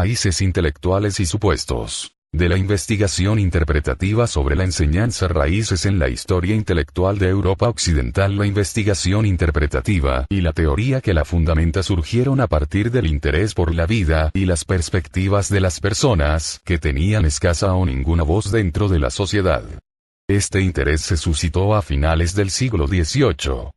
raíces intelectuales y supuestos. De la investigación interpretativa sobre la enseñanza raíces en la historia intelectual de Europa Occidental. La investigación interpretativa y la teoría que la fundamenta surgieron a partir del interés por la vida y las perspectivas de las personas que tenían escasa o ninguna voz dentro de la sociedad. Este interés se suscitó a finales del siglo XVIII.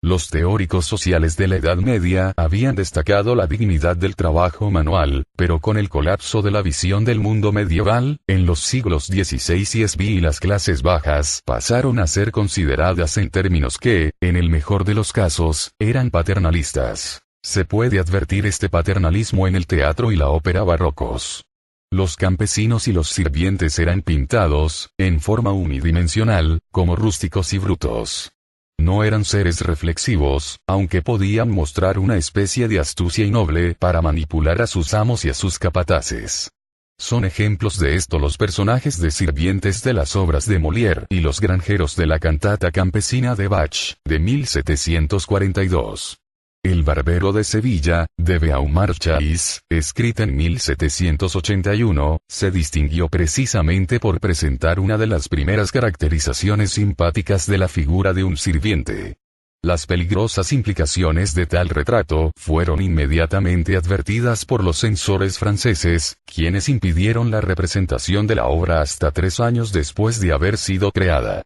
Los teóricos sociales de la Edad Media habían destacado la dignidad del trabajo manual, pero con el colapso de la visión del mundo medieval, en los siglos XVI y XV las clases bajas pasaron a ser consideradas en términos que, en el mejor de los casos, eran paternalistas. Se puede advertir este paternalismo en el teatro y la ópera barrocos. Los campesinos y los sirvientes eran pintados, en forma unidimensional, como rústicos y brutos. No eran seres reflexivos, aunque podían mostrar una especie de astucia y noble para manipular a sus amos y a sus capataces. Son ejemplos de esto los personajes de sirvientes de las obras de Molière y los granjeros de la cantata campesina de Bach, de 1742. El barbero de Sevilla, de Beaumarchais, escrita en 1781, se distinguió precisamente por presentar una de las primeras caracterizaciones simpáticas de la figura de un sirviente. Las peligrosas implicaciones de tal retrato fueron inmediatamente advertidas por los censores franceses, quienes impidieron la representación de la obra hasta 3 años después de haber sido creada.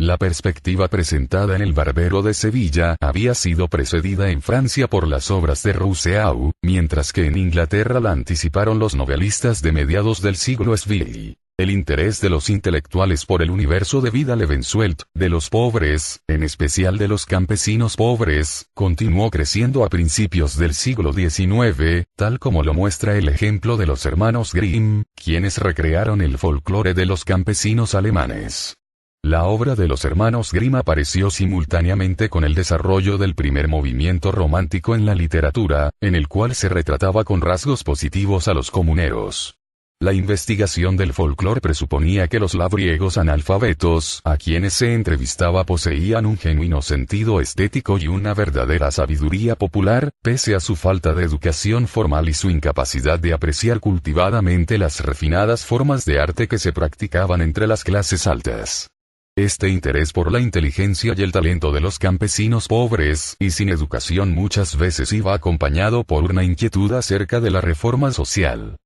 La perspectiva presentada en El Barbero de Sevilla había sido precedida en Francia por las obras de Rousseau, mientras que en Inglaterra la anticiparon los novelistas de mediados del siglo XX. El interés de los intelectuales por el universo de vida Levensuelt, de los pobres, en especial de los campesinos pobres, continuó creciendo a principios del siglo XIX, tal como lo muestra el ejemplo de los hermanos Grimm, quienes recrearon el folclore de los campesinos alemanes. La obra de los hermanos Grimm apareció simultáneamente con el desarrollo del primer movimiento romántico en la literatura, en el cual se retrataba con rasgos positivos a los comuneros. La investigación del folclore presuponía que los labriegos analfabetos, a quienes se entrevistaba, poseían un genuino sentido estético y una verdadera sabiduría popular, pese a su falta de educación formal y su incapacidad de apreciar cultivadamente las refinadas formas de arte que se practicaban entre las clases altas. Este interés por la inteligencia y el talento de los campesinos pobres y sin educación muchas veces iba acompañado por una inquietud acerca de la reforma social.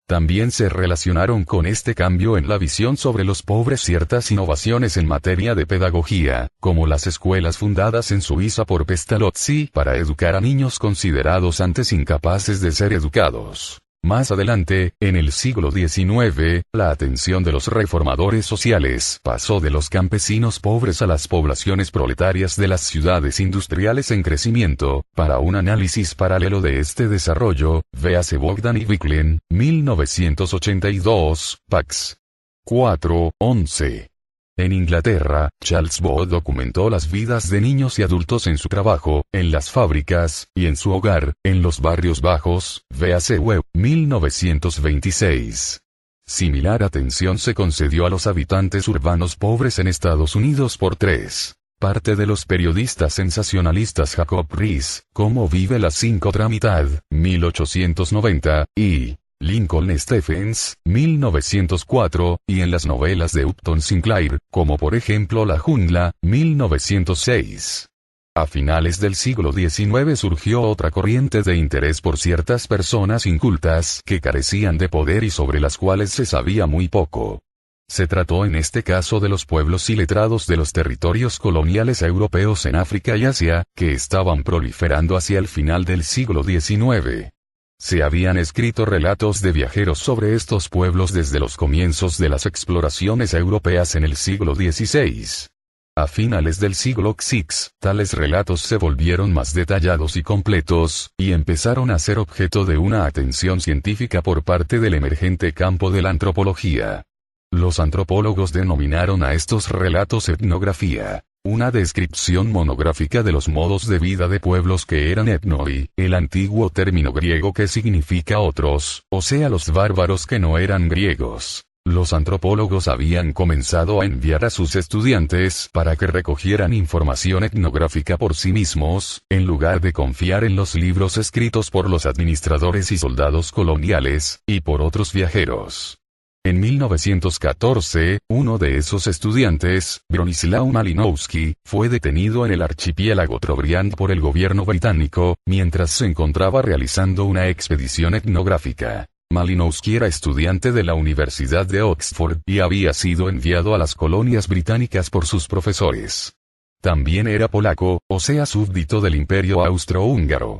También se relacionaron con este cambio en la visión sobre los pobres ciertas innovaciones en materia de pedagogía, como las escuelas fundadas en Suiza por Pestalozzi para educar a niños considerados antes incapaces de ser educados. Más adelante, en el siglo XIX, la atención de los reformadores sociales pasó de los campesinos pobres a las poblaciones proletarias de las ciudades industriales en crecimiento. Para un análisis paralelo de este desarrollo, véase Bogdan y Viklin, 1982, Pax. 4:11. En Inglaterra, Charles Bode documentó las vidas de niños y adultos en su trabajo, en las fábricas, y en su hogar, en los barrios bajos, véase Webb, 1926. Similar atención se concedió a los habitantes urbanos pobres en Estados Unidos por parte de los periodistas sensacionalistas Jacob Riis, Cómo vive la otra mitad, 1890, y Lincoln Stephens, 1904, y en las novelas de Upton Sinclair, como por ejemplo La jungla, 1906. A finales del siglo XIX surgió otra corriente de interés por ciertas personas incultas que carecían de poder y sobre las cuales se sabía muy poco. Se trató en este caso de los pueblos iletrados de los territorios coloniales europeos en África y Asia, que estaban proliferando hacia el final del siglo XIX. Se habían escrito relatos de viajeros sobre estos pueblos desde los comienzos de las exploraciones europeas en el siglo XVI. A finales del siglo XVI, tales relatos se volvieron más detallados y completos, y empezaron a ser objeto de una atención científica por parte del emergente campo de la antropología. Los antropólogos denominaron a estos relatos etnografía. Una descripción monográfica de los modos de vida de pueblos que eran etnoi, el antiguo término griego que significa otros, o sea los bárbaros que no eran griegos. Los antropólogos habían comenzado a enviar a sus estudiantes para que recogieran información etnográfica por sí mismos, en lugar de confiar en los libros escritos por los administradores y soldados coloniales, y por otros viajeros. En 1914, uno de esos estudiantes, Bronislaw Malinowski, fue detenido en el archipiélago Trobriand por el gobierno británico, mientras se encontraba realizando una expedición etnográfica. Malinowski era estudiante de la Universidad de Oxford y había sido enviado a las colonias británicas por sus profesores. También era polaco, o sea súbdito del Imperio Austrohúngaro.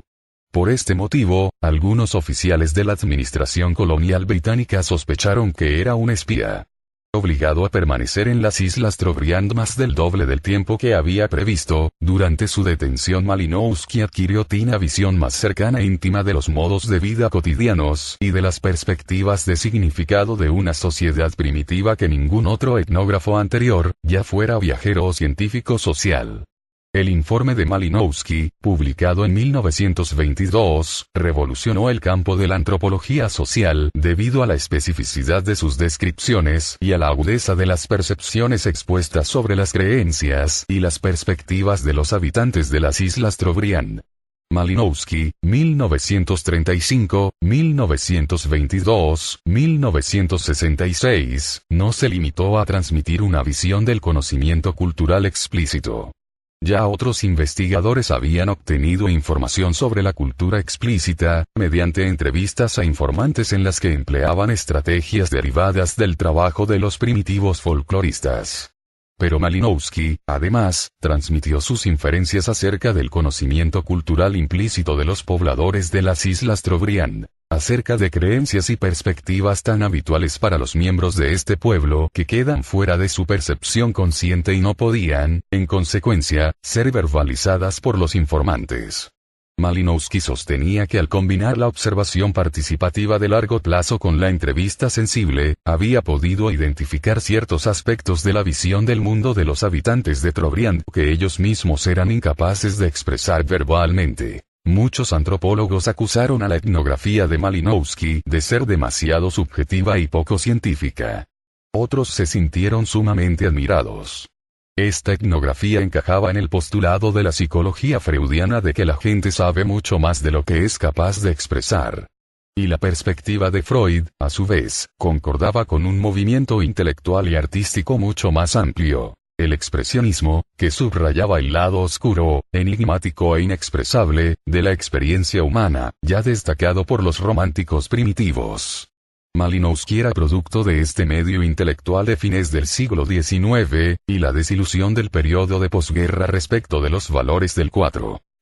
Por este motivo, algunos oficiales de la administración colonial británica sospecharon que era un espía. Obligado a permanecer en las Islas Trobriand más del doble del tiempo que había previsto, durante su detención Malinowski adquirió una visión más cercana e íntima de los modos de vida cotidianos y de las perspectivas de significado de una sociedad primitiva que ningún otro etnógrafo anterior, ya fuera viajero o científico social. El informe de Malinowski, publicado en 1922, revolucionó el campo de la antropología social debido a la especificidad de sus descripciones y a la agudeza de las percepciones expuestas sobre las creencias y las perspectivas de los habitantes de las Islas Trobriand. Malinowski, 1935, 1922, 1966, no se limitó a transmitir una visión del conocimiento cultural explícito. Ya otros investigadores habían obtenido información sobre la cultura explícita, mediante entrevistas a informantes en las que empleaban estrategias derivadas del trabajo de los primitivos folcloristas. Pero Malinowski, además, transmitió sus inferencias acerca del conocimiento cultural implícito de los pobladores de las Islas Trobriand, acerca de creencias y perspectivas tan habituales para los miembros de este pueblo que quedan fuera de su percepción consciente y no podían, en consecuencia, ser verbalizadas por los informantes. Malinowski sostenía que al combinar la observación participativa de largo plazo con la entrevista sensible, había podido identificar ciertos aspectos de la visión del mundo de los habitantes de Trobriand que ellos mismos eran incapaces de expresar verbalmente. Muchos antropólogos acusaron a la etnografía de Malinowski de ser demasiado subjetiva y poco científica. Otros se sintieron sumamente admirados. Esta etnografía encajaba en el postulado de la psicología freudiana de que la gente sabe mucho más de lo que es capaz de expresar. Y la perspectiva de Freud, a su vez, concordaba con un movimiento intelectual y artístico mucho más amplio. El expresionismo, que subrayaba el lado oscuro, enigmático e inexpresable, de la experiencia humana, ya destacado por los románticos primitivos. Malinowski era producto de este medio intelectual de fines del siglo XIX, y la desilusión del periodo de posguerra respecto de los valores del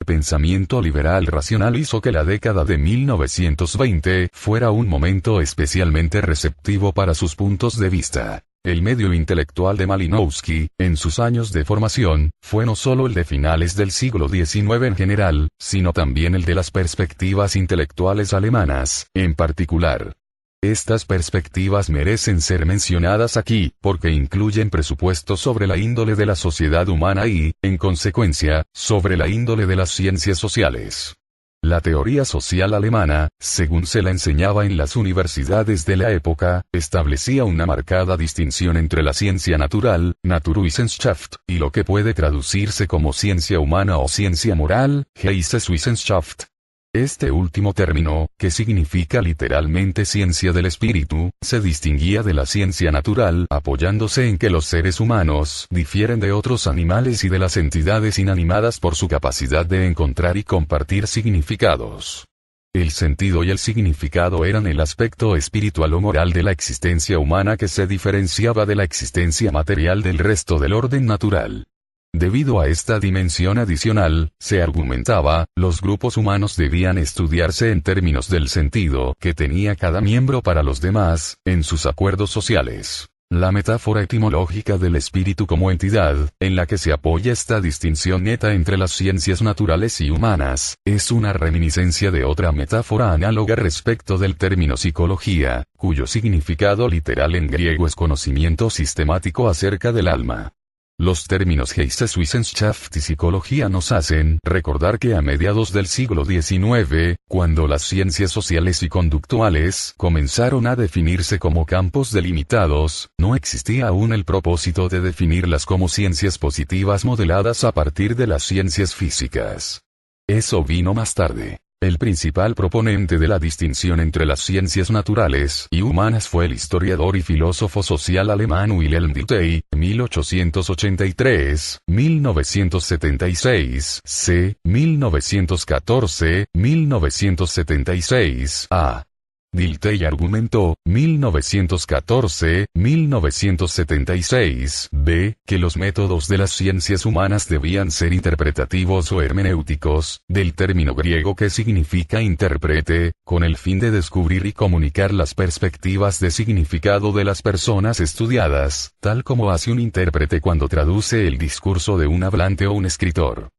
pensamiento liberal racional hizo que la década de 1920 fuera un momento especialmente receptivo para sus puntos de vista. El medio intelectual de Malinowski, en sus años de formación, fue no solo el de finales del siglo XIX en general, sino también el de las perspectivas intelectuales alemanas, en particular. Estas perspectivas merecen ser mencionadas aquí, porque incluyen presupuestos sobre la índole de la sociedad humana y, en consecuencia, sobre la índole de las ciencias sociales. La teoría social alemana, según se la enseñaba en las universidades de la época, establecía una marcada distinción entre la ciencia natural, Naturwissenschaft, y lo que puede traducirse como ciencia humana o ciencia moral, Geisteswissenschaft. Este último término, que significa literalmente ciencia del espíritu, se distinguía de la ciencia natural apoyándose en que los seres humanos difieren de otros animales y de las entidades inanimadas por su capacidad de encontrar y compartir significados. El sentido y el significado eran el aspecto espiritual o moral de la existencia humana que se diferenciaba de la existencia material del resto del orden natural. Debido a esta dimensión adicional, se argumentaba, los grupos humanos debían estudiarse en términos del sentido que tenía cada miembro para los demás, en sus acuerdos sociales. La metáfora etimológica del espíritu como entidad, en la que se apoya esta distinción neta entre las ciencias naturales y humanas, es una reminiscencia de otra metáfora análoga respecto del término psicología, cuyo significado literal en griego es conocimiento sistemático acerca del alma. Los términos Geisteswissenschaft y psicología nos hacen recordar que a mediados del siglo XIX, cuando las ciencias sociales y conductuales comenzaron a definirse como campos delimitados, no existía aún el propósito de definirlas como ciencias positivas modeladas a partir de las ciencias físicas. Eso vino más tarde. El principal proponente de la distinción entre las ciencias naturales y humanas fue el historiador y filósofo social alemán Wilhelm Dilthey, 1883-1976, c. 1914-1976, a. Dilthey argumentó, 1914-1976, b. que los métodos de las ciencias humanas debían ser interpretativos o hermenéuticos, del término griego que significa intérprete, con el fin de descubrir y comunicar las perspectivas de significado de las personas estudiadas, tal como hace un intérprete cuando traduce el discurso de un hablante o un escritor.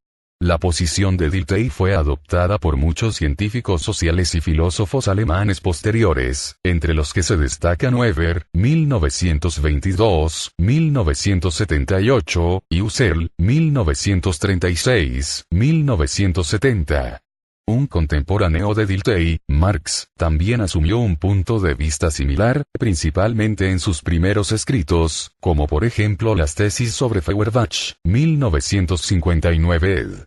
La posición de Dilthey fue adoptada por muchos científicos sociales y filósofos alemanes posteriores, entre los que se destacan Weber, 1922-1978, y Husserl, 1936-1970. Un contemporáneo de Dilthey, Marx, también asumió un punto de vista similar, principalmente en sus primeros escritos, como por ejemplo las tesis sobre Feuerbach, 1959 ed.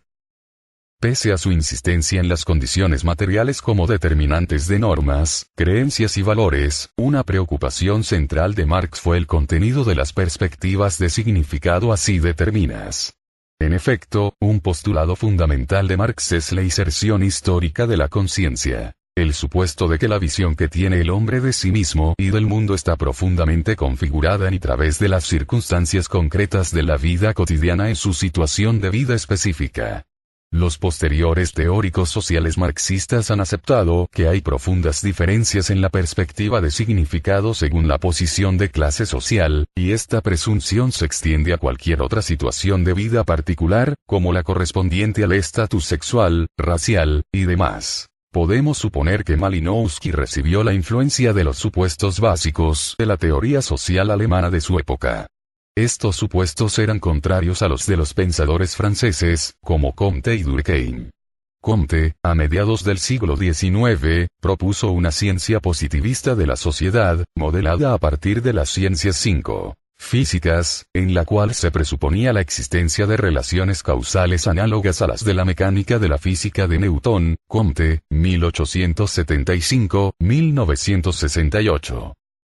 Pese a su insistencia en las condiciones materiales como determinantes de normas, creencias y valores, una preocupación central de Marx fue el contenido de las perspectivas de significado así determinadas. En efecto, un postulado fundamental de Marx es la inserción histórica de la conciencia. El supuesto de que la visión que tiene el hombre de sí mismo y del mundo está profundamente configurada en y a través de las circunstancias concretas de la vida cotidiana en su situación de vida específica. Los posteriores teóricos sociales marxistas han aceptado que hay profundas diferencias en la perspectiva de significado según la posición de clase social, y esta presunción se extiende a cualquier otra situación de vida particular, como la correspondiente al estatus sexual, racial, y demás. Podemos suponer que Malinowski recibió la influencia de los supuestos básicos de la teoría social alemana de su época. Estos supuestos eran contrarios a los de los pensadores franceses, como Comte y Durkheim. Comte, a mediados del siglo XIX, propuso una ciencia positivista de la sociedad, modelada a partir de las ciencias 5 físicas, en la cual se presuponía la existencia de relaciones causales análogas a las de la mecánica de la física de Newton. Comte, 1875-1968.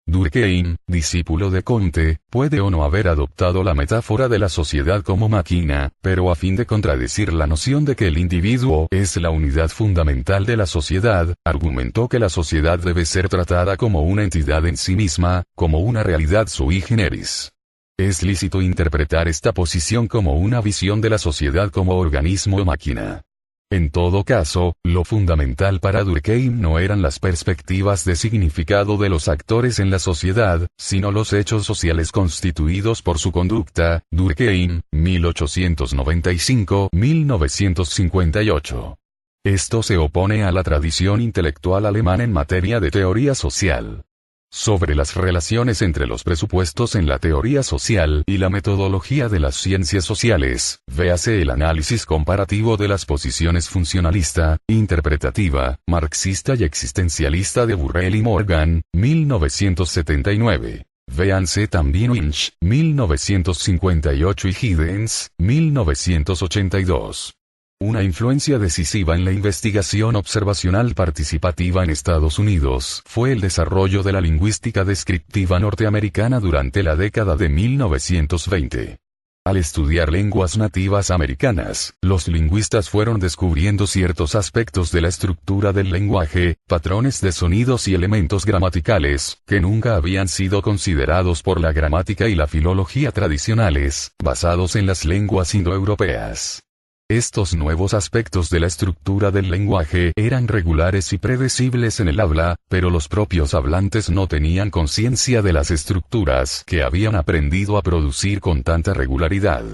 Durkheim, discípulo de Comte, puede o no haber adoptado la metáfora de la sociedad como máquina, pero a fin de contradecir la noción de que el individuo es la unidad fundamental de la sociedad, argumentó que la sociedad debe ser tratada como una entidad en sí misma, como una realidad sui generis. Es lícito interpretar esta posición como una visión de la sociedad como organismo o máquina. En todo caso, lo fundamental para Durkheim no eran las perspectivas de significado de los actores en la sociedad, sino los hechos sociales constituidos por su conducta. Durkheim, 1895-1958. Esto se opone a la tradición intelectual alemana en materia de teoría social. Sobre las relaciones entre los presupuestos en la teoría social y la metodología de las ciencias sociales, véase el análisis comparativo de las posiciones funcionalista, interpretativa, marxista y existencialista de Burrell y Morgan, 1979. Véanse también Winch, 1958 y Giddens, 1982. Una influencia decisiva en la investigación observacional participativa en Estados Unidos fue el desarrollo de la lingüística descriptiva norteamericana durante la década de 1920. Al estudiar lenguas nativas americanas, los lingüistas fueron descubriendo ciertos aspectos de la estructura del lenguaje, patrones de sonidos y elementos gramaticales, que nunca habían sido considerados por la gramática y la filología tradicionales, basados en las lenguas indoeuropeas. Estos nuevos aspectos de la estructura del lenguaje eran regulares y predecibles en el habla, pero los propios hablantes no tenían conciencia de las estructuras que habían aprendido a producir con tanta regularidad.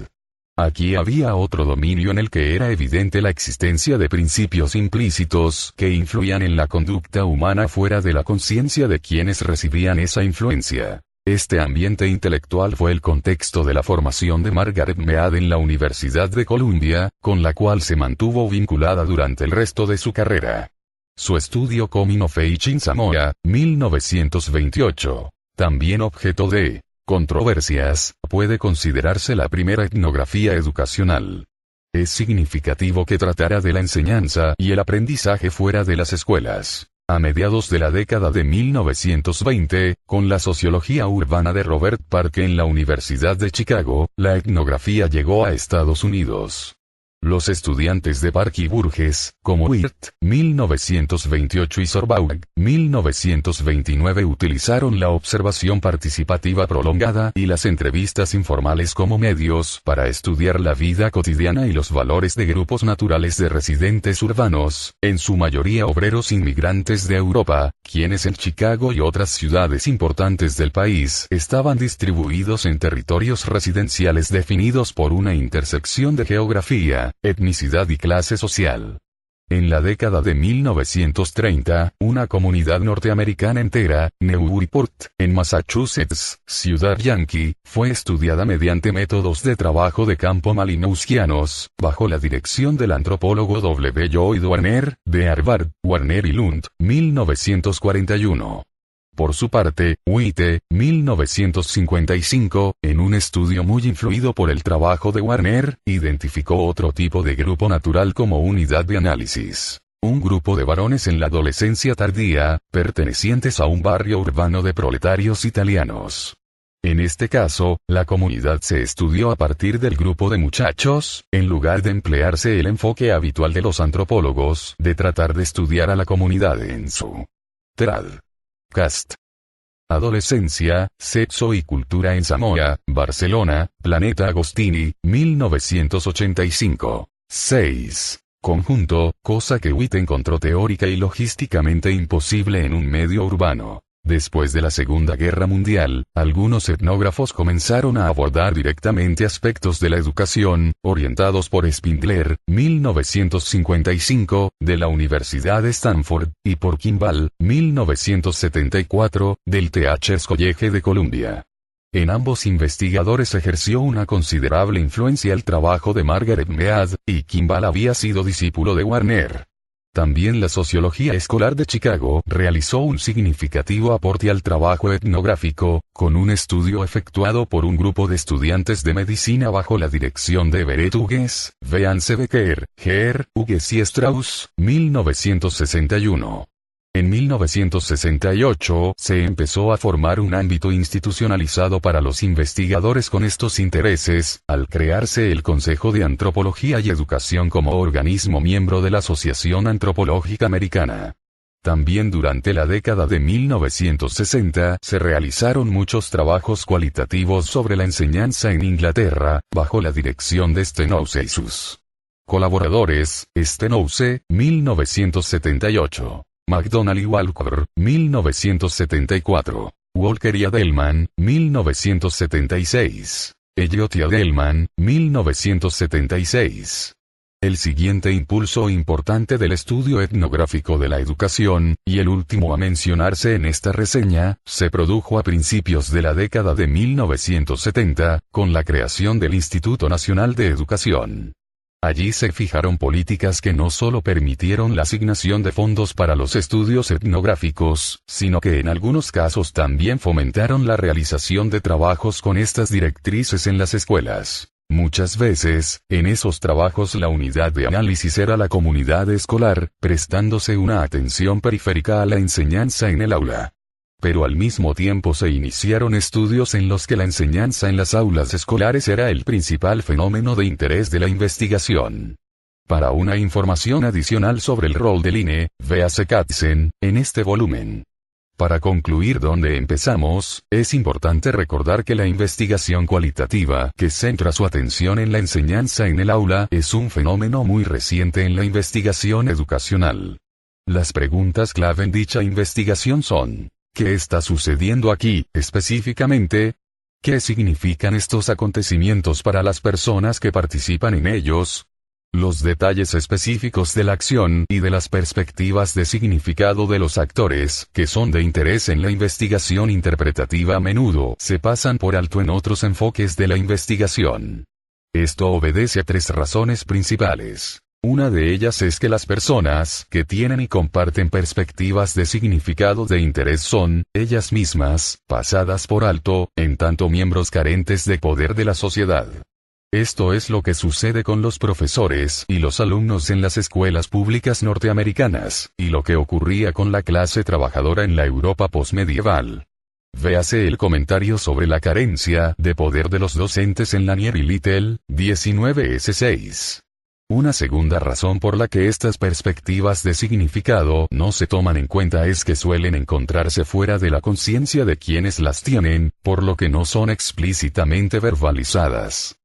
Aquí había otro dominio en el que era evidente la existencia de principios implícitos que influían en la conducta humana fuera de la conciencia de quienes recibían esa influencia. Este ambiente intelectual fue el contexto de la formación de Margaret Mead en la Universidad de Columbia, con la cual se mantuvo vinculada durante el resto de su carrera. Su estudio Coming of Age in Samoa, 1928, también objeto de controversias, puede considerarse la primera etnografía educacional. Es significativo que tratara de la enseñanza y el aprendizaje fuera de las escuelas. A mediados de la década de 1920, con la sociología urbana de Robert Park en la Universidad de Chicago, la etnografía llegó a Estados Unidos. Los estudiantes de Park y Burgess, como Wirth, 1928 y Sorbaugh, 1929 utilizaron la observación participativa prolongada y las entrevistas informales como medios para estudiar la vida cotidiana y los valores de grupos naturales de residentes urbanos, en su mayoría obreros inmigrantes de Europa, quienes en Chicago y otras ciudades importantes del país estaban distribuidos en territorios residenciales definidos por una intersección de geografía, etnicidad y clase social. En la década de 1930, una comunidad norteamericana entera, Newburyport, en Massachusetts, ciudad yankee, fue estudiada mediante métodos de trabajo de campo malinowskianos, bajo la dirección del antropólogo W. Lloyd Warner, de Harvard, Warner y Lund, 1941. Por su parte, White, 1955, en un estudio muy influido por el trabajo de Warner, identificó otro tipo de grupo natural como unidad de análisis. Un grupo de varones en la adolescencia tardía, pertenecientes a un barrio urbano de proletarios italianos. En este caso, la comunidad se estudió a partir del grupo de muchachos, en lugar de emplearse el enfoque habitual de los antropólogos, de tratar de estudiar a la comunidad en su trad. Cast. Adolescencia, sexo y cultura en Samoa, Barcelona, Planeta Agostini, 1985. 6. Conjunto, cosa que Witt encontró teórica y logísticamente imposible en un medio urbano. Después de la Segunda Guerra Mundial, algunos etnógrafos comenzaron a abordar directamente aspectos de la educación, orientados por Spindler, 1955, de la Universidad de Stanford, y por Kimball, 1974, del Teachers College de Columbia. En ambos investigadores ejerció una considerable influencia el trabajo de Margaret Mead, y Kimball había sido discípulo de Warner. También la sociología escolar de Chicago realizó un significativo aporte al trabajo etnográfico, con un estudio efectuado por un grupo de estudiantes de medicina bajo la dirección de Everett Hughes, Vance Becker, Geer, Hughes y Strauss, 1961. En 1968 se empezó a formar un ámbito institucionalizado para los investigadores con estos intereses, al crearse el Consejo de Antropología y Educación como organismo miembro de la Asociación Antropológica Americana. También durante la década de 1960 se realizaron muchos trabajos cualitativos sobre la enseñanza en Inglaterra, bajo la dirección de Stenhouse y sus colaboradores, Stenhouse, 1978. McDonald y Walker, 1974. Walker y Adelman, 1976. Elliot y Adelman, 1976. El siguiente impulso importante del estudio etnográfico de la educación, y el último a mencionarse en esta reseña, se produjo a principios de la década de 1970, con la creación del Instituto Nacional de Educación. Allí se fijaron políticas que no solo permitieron la asignación de fondos para los estudios etnográficos, sino que en algunos casos también fomentaron la realización de trabajos con estas directrices en las escuelas. Muchas veces, en esos trabajos la unidad de análisis era la comunidad escolar, prestándose una atención periférica a la enseñanza en el aula. Pero al mismo tiempo se iniciaron estudios en los que la enseñanza en las aulas escolares era el principal fenómeno de interés de la investigación. Para una información adicional sobre el rol del INE, véase Katzen, en este volumen. Para concluir donde empezamos, es importante recordar que la investigación cualitativa, que centra su atención en la enseñanza en el aula, es un fenómeno muy reciente en la investigación educacional. Las preguntas clave en dicha investigación son: ¿qué está sucediendo aquí, específicamente? ¿Qué significan estos acontecimientos para las personas que participan en ellos? Los detalles específicos de la acción y de las perspectivas de significado de los actores, que son de interés en la investigación interpretativa, a menudo se pasan por alto en otros enfoques de la investigación. Esto obedece a tres razones principales. Una de ellas es que las personas que tienen y comparten perspectivas de significado de interés son, ellas mismas, pasadas por alto, en tanto miembros carentes de poder de la sociedad. Esto es lo que sucede con los profesores y los alumnos en las escuelas públicas norteamericanas, y lo que ocurría con la clase trabajadora en la Europa posmedieval. Véase el comentario sobre la carencia de poder de los docentes en Lanier y Little, 19s6. Una segunda razón por la que estas perspectivas de significado no se toman en cuenta es que suelen encontrarse fuera de la conciencia de quienes las tienen, por lo que no son explícitamente verbalizadas.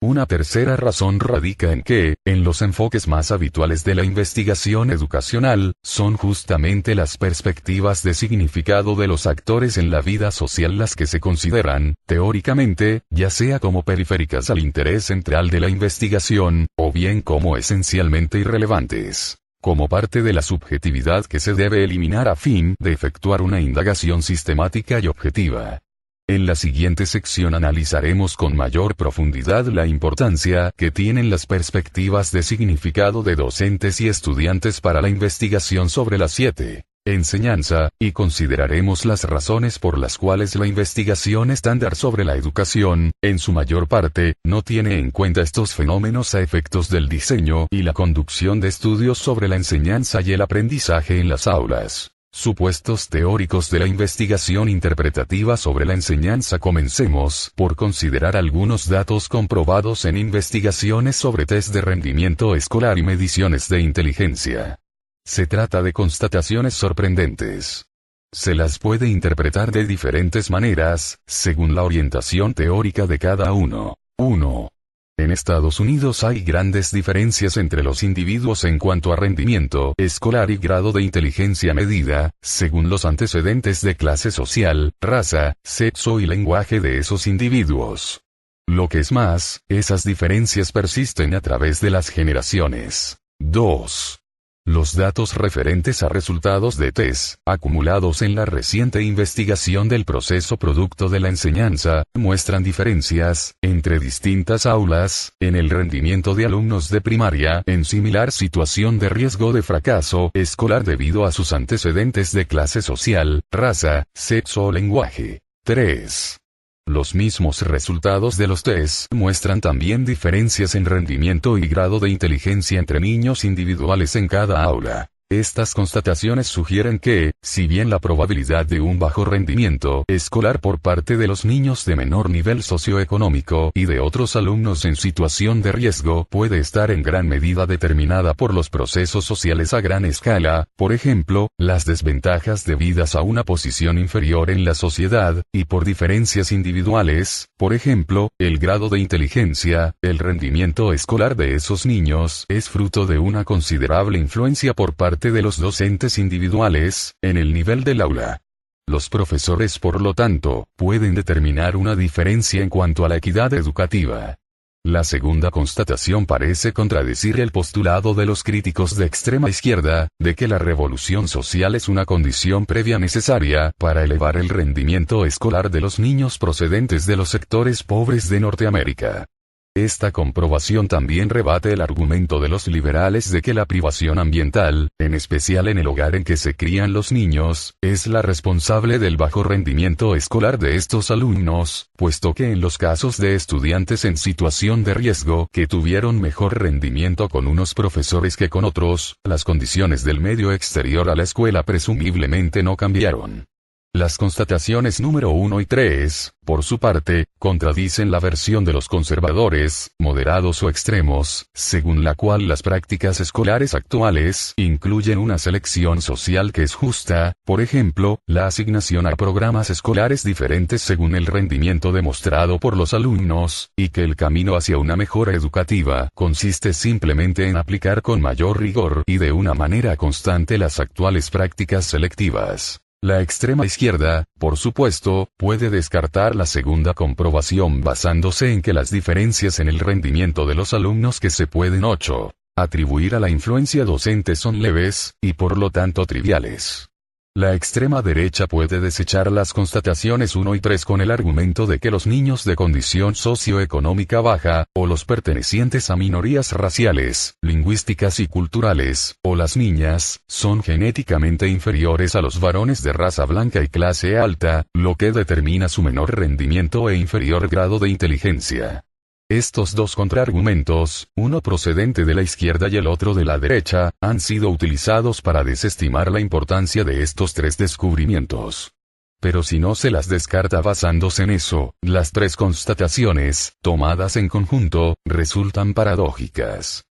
Una tercera razón radica en que, en los enfoques más habituales de la investigación educacional, son justamente las perspectivas de significado de los actores en la vida social las que se consideran, teóricamente, ya sea como periféricas al interés central de la investigación, o bien como esencialmente irrelevantes, como parte de la subjetividad que se debe eliminar a fin de efectuar una indagación sistemática y objetiva. En la siguiente sección analizaremos con mayor profundidad la importancia que tienen las perspectivas de significado de docentes y estudiantes para la investigación sobre la 7. Enseñanza, y consideraremos las razones por las cuales la investigación estándar sobre la educación, en su mayor parte, no tiene en cuenta estos fenómenos a efectos del diseño y la conducción de estudios sobre la enseñanza y el aprendizaje en las aulas. Supuestos teóricos de la investigación interpretativa sobre la enseñanza. Comencemos por considerar algunos datos comprobados en investigaciones sobre test de rendimiento escolar y mediciones de inteligencia. Se trata de constataciones sorprendentes. Se las puede interpretar de diferentes maneras, según la orientación teórica de cada uno. 1. En Estados Unidos hay grandes diferencias entre los individuos en cuanto a rendimiento escolar y grado de inteligencia medida, según los antecedentes de clase social, raza, sexo y lenguaje de esos individuos. Lo que es más, esas diferencias persisten a través de las generaciones. 2. Los datos referentes a resultados de test, acumulados en la reciente investigación del proceso producto de la enseñanza, muestran diferencias, entre distintas aulas, en el rendimiento de alumnos de primaria, en similar situación de riesgo de fracaso escolar debido a sus antecedentes de clase social, raza, sexo o lenguaje. 3. Los mismos resultados de los test muestran también diferencias en rendimiento y grado de inteligencia entre niños individuales en cada aula. Estas constataciones sugieren que, si bien la probabilidad de un bajo rendimiento escolar por parte de los niños de menor nivel socioeconómico y de otros alumnos en situación de riesgo puede estar en gran medida determinada por los procesos sociales a gran escala, por ejemplo, las desventajas debidas a una posición inferior en la sociedad, y por diferencias individuales, por ejemplo, el grado de inteligencia, el rendimiento escolar de esos niños es fruto de una considerable influencia por parte de los docentes individuales, en el nivel del aula. Los profesores, por lo tanto, pueden determinar una diferencia en cuanto a la equidad educativa. La segunda constatación parece contradecir el postulado de los críticos de extrema izquierda, de que la revolución social es una condición previa necesaria para elevar el rendimiento escolar de los niños procedentes de los sectores pobres de Norteamérica. Esta comprobación también rebate el argumento de los liberales de que la privación ambiental, en especial en el hogar en que se crían los niños, es la responsable del bajo rendimiento escolar de estos alumnos, puesto que en los casos de estudiantes en situación de riesgo que tuvieron mejor rendimiento con unos profesores que con otros, las condiciones del medio exterior a la escuela presumiblemente no cambiaron. Las constataciones número 1 y 3, por su parte, contradicen la versión de los conservadores, moderados o extremos, según la cual las prácticas escolares actuales incluyen una selección social que es justa, por ejemplo, la asignación a programas escolares diferentes según el rendimiento demostrado por los alumnos, y que el camino hacia una mejora educativa consiste simplemente en aplicar con mayor rigor y de una manera constante las actuales prácticas selectivas. La extrema izquierda, por supuesto, puede descartar la segunda comprobación basándose en que las diferencias en el rendimiento de los alumnos que se pueden 8. Atribuir a la influencia docente son leves, y por lo tanto triviales. La extrema derecha puede desechar las constataciones 1 y 3 con el argumento de que los niños de condición socioeconómica baja, o los pertenecientes a minorías raciales, lingüísticas y culturales, o las niñas, son genéticamente inferiores a los varones de raza blanca y clase alta, lo que determina su menor rendimiento e inferior grado de inteligencia. Estos dos contraargumentos, uno procedente de la izquierda y el otro de la derecha, han sido utilizados para desestimar la importancia de estos tres descubrimientos. Pero si no se las descarta basándose en eso, las tres constataciones, tomadas en conjunto, resultan paradójicas.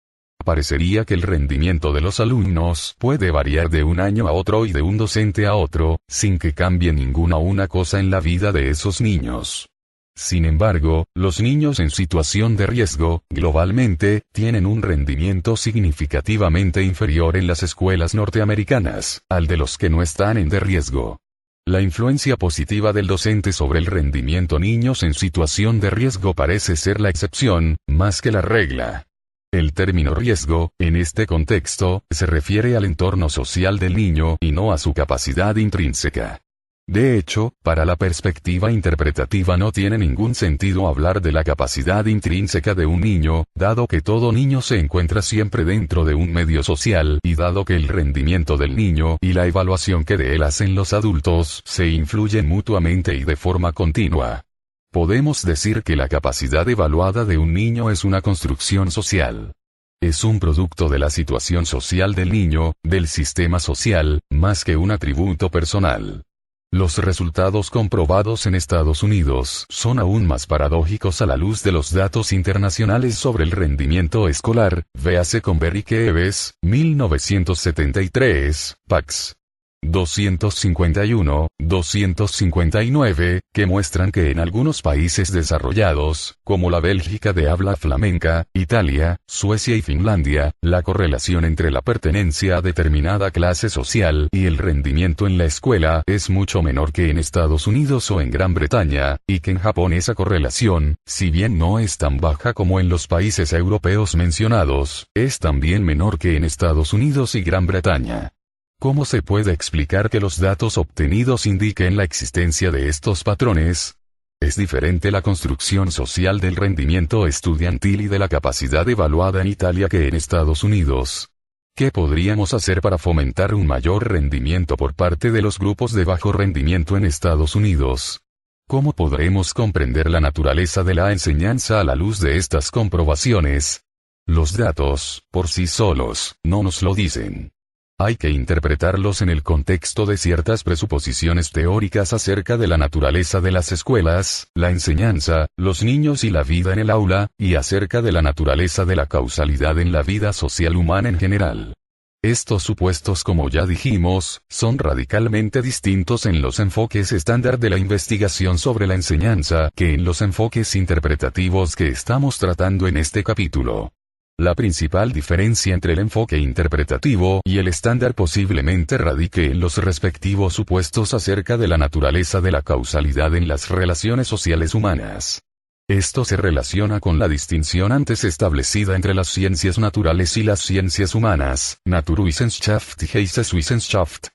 Parecería que el rendimiento de los alumnos puede variar de un año a otro y de un docente a otro, sin que cambie ninguna una cosa en la vida de esos niños. Sin embargo, los niños en situación de riesgo, globalmente, tienen un rendimiento significativamente inferior en las escuelas norteamericanas, al de los que no están en de riesgo. La influencia positiva del docente sobre el rendimiento niños en situación de riesgo parece ser la excepción, más que la regla. El término riesgo, en este contexto, se refiere al entorno social del niño y no a su capacidad intrínseca. De hecho, para la perspectiva interpretativa no tiene ningún sentido hablar de la capacidad intrínseca de un niño, dado que todo niño se encuentra siempre dentro de un medio social y dado que el rendimiento del niño y la evaluación que de él hacen los adultos se influyen mutuamente y de forma continua. Podemos decir que la capacidad evaluada de un niño es una construcción social. Es un producto de la situación social del niño, del sistema social, más que un atributo personal. Los resultados comprobados en Estados Unidos son aún más paradójicos a la luz de los datos internacionales sobre el rendimiento escolar, véase con Berry-Keeves, 1973, Pax 251, 259, que muestran que en algunos países desarrollados, como la Bélgica de habla flamenca, Italia, Suecia y Finlandia, la correlación entre la pertenencia a determinada clase social y el rendimiento en la escuela es mucho menor que en Estados Unidos o en Gran Bretaña, y que en Japón esa correlación, si bien no es tan baja como en los países europeos mencionados, es también menor que en Estados Unidos y Gran Bretaña. ¿Cómo se puede explicar que los datos obtenidos indiquen la existencia de estos patrones? Es diferente la construcción social del rendimiento estudiantil y de la capacidad evaluada en Italia que en Estados Unidos. ¿Qué podríamos hacer para fomentar un mayor rendimiento por parte de los grupos de bajo rendimiento en Estados Unidos? ¿Cómo podremos comprender la naturaleza de la enseñanza a la luz de estas comprobaciones? Los datos, por sí solos, no nos lo dicen. Hay que interpretarlos en el contexto de ciertas presuposiciones teóricas acerca de la naturaleza de las escuelas, la enseñanza, los niños y la vida en el aula, y acerca de la naturaleza de la causalidad en la vida social humana en general. Estos supuestos, como ya dijimos, son radicalmente distintos en los enfoques estándar de la investigación sobre la enseñanza que en los enfoques interpretativos que estamos tratando en este capítulo. La principal diferencia entre el enfoque interpretativo y el estándar posiblemente radique en los respectivos supuestos acerca de la naturaleza de la causalidad en las relaciones sociales humanas. Esto se relaciona con la distinción antes establecida entre las ciencias naturales y las ciencias humanas, Naturwissenschaft y Geisteswissenschaft.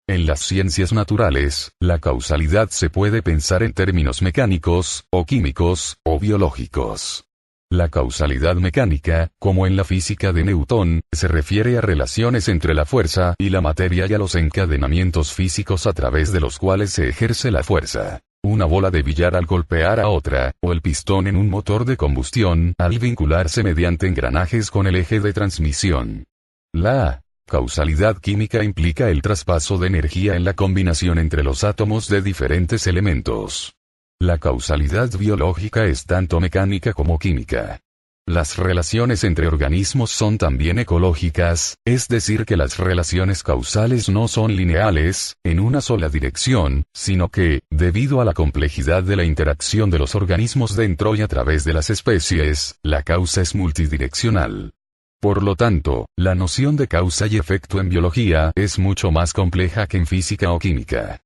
En las ciencias naturales, la causalidad se puede pensar en términos mecánicos, o químicos, o biológicos. La causalidad mecánica, como en la física de Newton, se refiere a relaciones entre la fuerza y la materia y a los encadenamientos físicos a través de los cuales se ejerce la fuerza. Una bola de billar al golpear a otra, o el pistón en un motor de combustión, al vincularse mediante engranajes con el eje de transmisión. La causalidad química implica el traspaso de energía en la combinación entre los átomos de diferentes elementos. La causalidad biológica es tanto mecánica como química. Las relaciones entre organismos son también ecológicas, es decir que las relaciones causales no son lineales, en una sola dirección, sino que, debido a la complejidad de la interacción de los organismos dentro y a través de las especies, la causa es multidireccional. Por lo tanto, la noción de causa y efecto en biología es mucho más compleja que en física o química.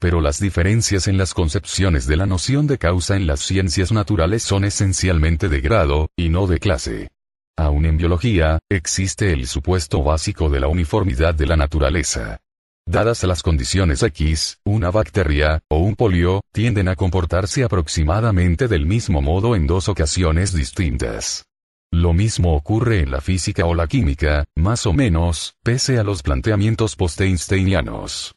Pero las diferencias en las concepciones de la noción de causa en las ciencias naturales son esencialmente de grado, y no de clase. Aún en biología, existe el supuesto básico de la uniformidad de la naturaleza. Dadas las condiciones X, una bacteria, o un polio, tienden a comportarse aproximadamente del mismo modo en dos ocasiones distintas. Lo mismo ocurre en la física o la química, más o menos, pese a los planteamientos post-einsteinianos.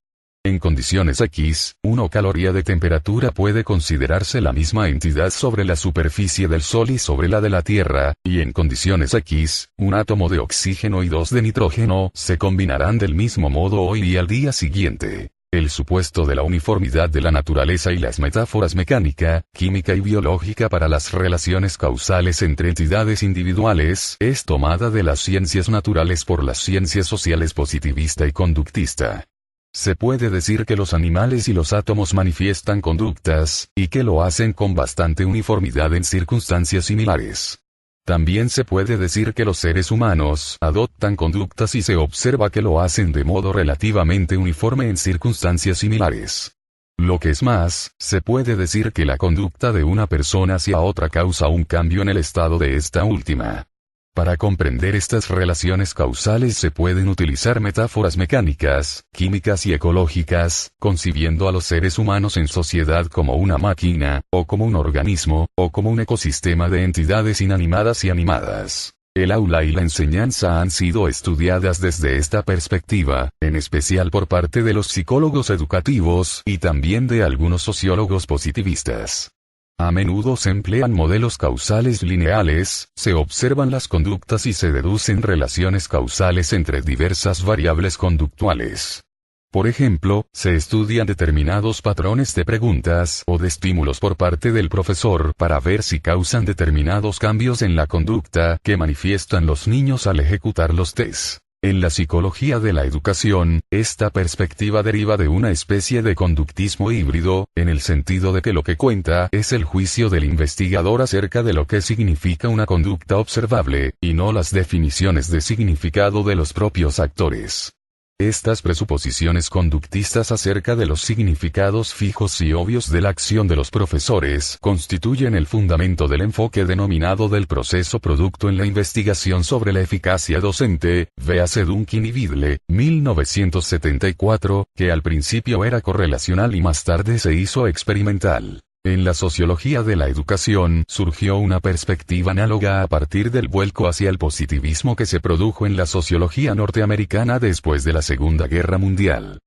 En condiciones X, una caloría de temperatura puede considerarse la misma entidad sobre la superficie del Sol y sobre la de la Tierra, y en condiciones X, un átomo de oxígeno y dos de nitrógeno se combinarán del mismo modo hoy y al día siguiente. El supuesto de la uniformidad de la naturaleza y las metáforas mecánica, química y biológica para las relaciones causales entre entidades individuales es tomada de las ciencias naturales por las ciencias sociales positivista y conductista. Se puede decir que los animales y los átomos manifiestan conductas, y que lo hacen con bastante uniformidad en circunstancias similares. También se puede decir que los seres humanos adoptan conductas y se observa que lo hacen de modo relativamente uniforme en circunstancias similares. Lo que es más, se puede decir que la conducta de una persona hacia otra causa un cambio en el estado de esta última. Para comprender estas relaciones causales se pueden utilizar metáforas mecánicas, químicas y ecológicas, concibiendo a los seres humanos en sociedad como una máquina, o como un organismo, o como un ecosistema de entidades inanimadas y animadas. El aula y la enseñanza han sido estudiadas desde esta perspectiva, en especial por parte de los psicólogos educativos y también de algunos sociólogos positivistas. A menudo se emplean modelos causales lineales, se observan las conductas y se deducen relaciones causales entre diversas variables conductuales. Por ejemplo, se estudian determinados patrones de preguntas o de estímulos por parte del profesor para ver si causan determinados cambios en la conducta que manifiestan los niños al ejecutar los tests. En la psicología de la educación, esta perspectiva deriva de una especie de conductismo híbrido, en el sentido de que lo que cuenta es el juicio del investigador acerca de lo que significa una conducta observable, y no las definiciones de significado de los propios actores. Estas presuposiciones conductistas acerca de los significados fijos y obvios de la acción de los profesores constituyen el fundamento del enfoque denominado del proceso producto en la investigación sobre la eficacia docente, véase Duncan y Vidle, 1974, que al principio era correlacional y más tarde se hizo experimental. En la sociología de la educación surgió una perspectiva análoga a partir del vuelco hacia el positivismo que se produjo en la sociología norteamericana después de la Segunda Guerra Mundial.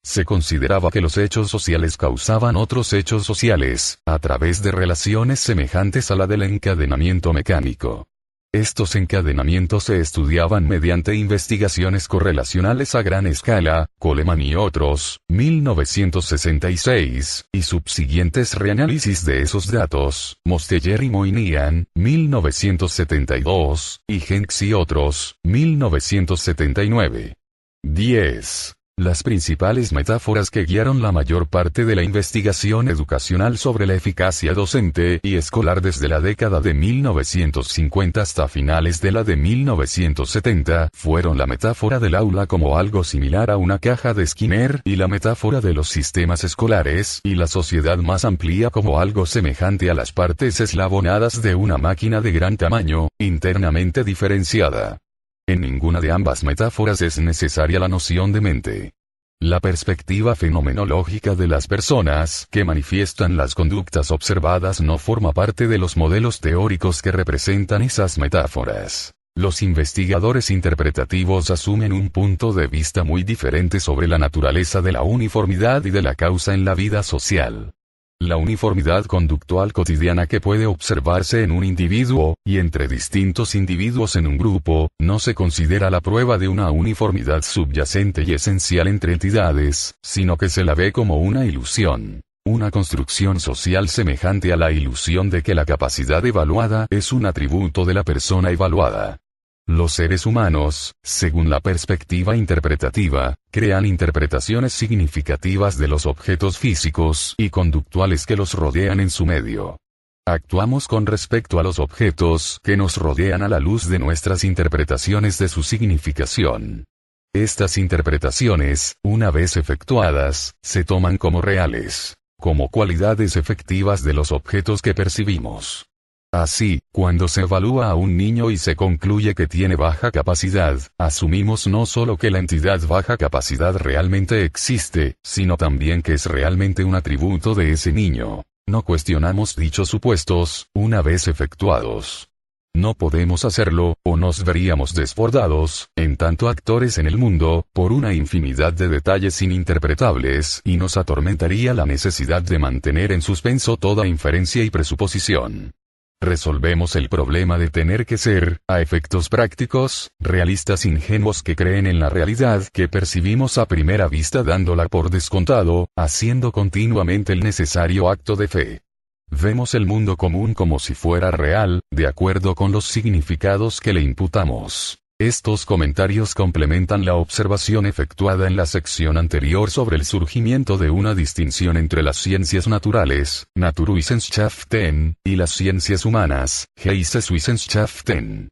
Se consideraba que los hechos sociales causaban otros hechos sociales, a través de relaciones semejantes a la del encadenamiento mecánico. Estos encadenamientos se estudiaban mediante investigaciones correlacionales a gran escala, Coleman y otros, 1966, y subsiguientes reanálisis de esos datos, Mosteller y Moynihan, 1972, y Henks y otros, 1979. 10. Las principales metáforas que guiaron la mayor parte de la investigación educacional sobre la eficacia docente y escolar desde la década de 1950 hasta finales de la de 1970 fueron la metáfora del aula como algo similar a una caja de Skinner y la metáfora de los sistemas escolares y la sociedad más amplia como algo semejante a las partes eslabonadas de una máquina de gran tamaño, internamente diferenciada. En ninguna de ambas metáforas es necesaria la noción de mente. La perspectiva fenomenológica de las personas que manifiestan las conductas observadas no forma parte de los modelos teóricos que representan esas metáforas. Los investigadores interpretativos asumen un punto de vista muy diferente sobre la naturaleza de la uniformidad y de la causa en la vida social. La uniformidad conductual cotidiana que puede observarse en un individuo, y entre distintos individuos en un grupo, no se considera la prueba de una uniformidad subyacente y esencial entre entidades, sino que se la ve como una ilusión. Una construcción social semejante a la ilusión de que la capacidad evaluada es un atributo de la persona evaluada. Los seres humanos, según la perspectiva interpretativa, crean interpretaciones significativas de los objetos físicos y conductuales que los rodean en su medio. Actuamos con respecto a los objetos que nos rodean a la luz de nuestras interpretaciones de su significación. Estas interpretaciones, una vez efectuadas, se toman como reales, como cualidades efectivas de los objetos que percibimos. Así, cuando se evalúa a un niño y se concluye que tiene baja capacidad, asumimos no solo que la entidad baja capacidad realmente existe, sino también que es realmente un atributo de ese niño. No cuestionamos dichos supuestos, una vez efectuados. No podemos hacerlo, o nos veríamos desbordados, en tanto actores en el mundo, por una infinidad de detalles ininterpretables, y nos atormentaría la necesidad de mantener en suspenso toda inferencia y presuposición. Resolvemos el problema de tener que ser, a efectos prácticos, realistas ingenuos que creen en la realidad que percibimos a primera vista dándola por descontado, haciendo continuamente el necesario acto de fe. Vemos el mundo común como si fuera real, de acuerdo con los significados que le imputamos. Estos comentarios complementan la observación efectuada en la sección anterior sobre el surgimiento de una distinción entre las ciencias naturales, Naturwissenschaften, y las ciencias humanas, Geisteswissenschaften.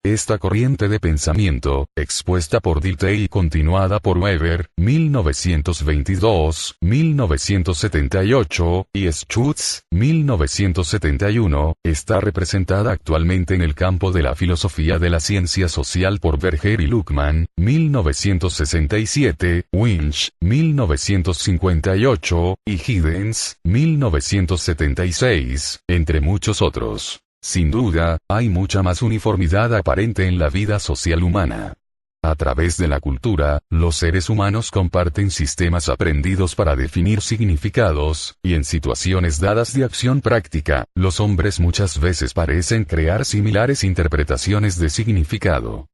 Esta corriente de pensamiento, expuesta por Dilthey y continuada por Weber, 1922, 1978, y Schutz, 1971, está representada actualmente en el campo de la filosofía de la ciencia social por Berger y Luckmann, 1967, Winch, 1958, y Giddens, 1976, entre muchos otros. Sin duda, hay mucha más uniformidad aparente en la vida social humana. A través de la cultura, los seres humanos comparten sistemas aprendidos para definir significados, y en situaciones dadas de acción práctica, los hombres muchas veces parecen crear similares interpretaciones de significado.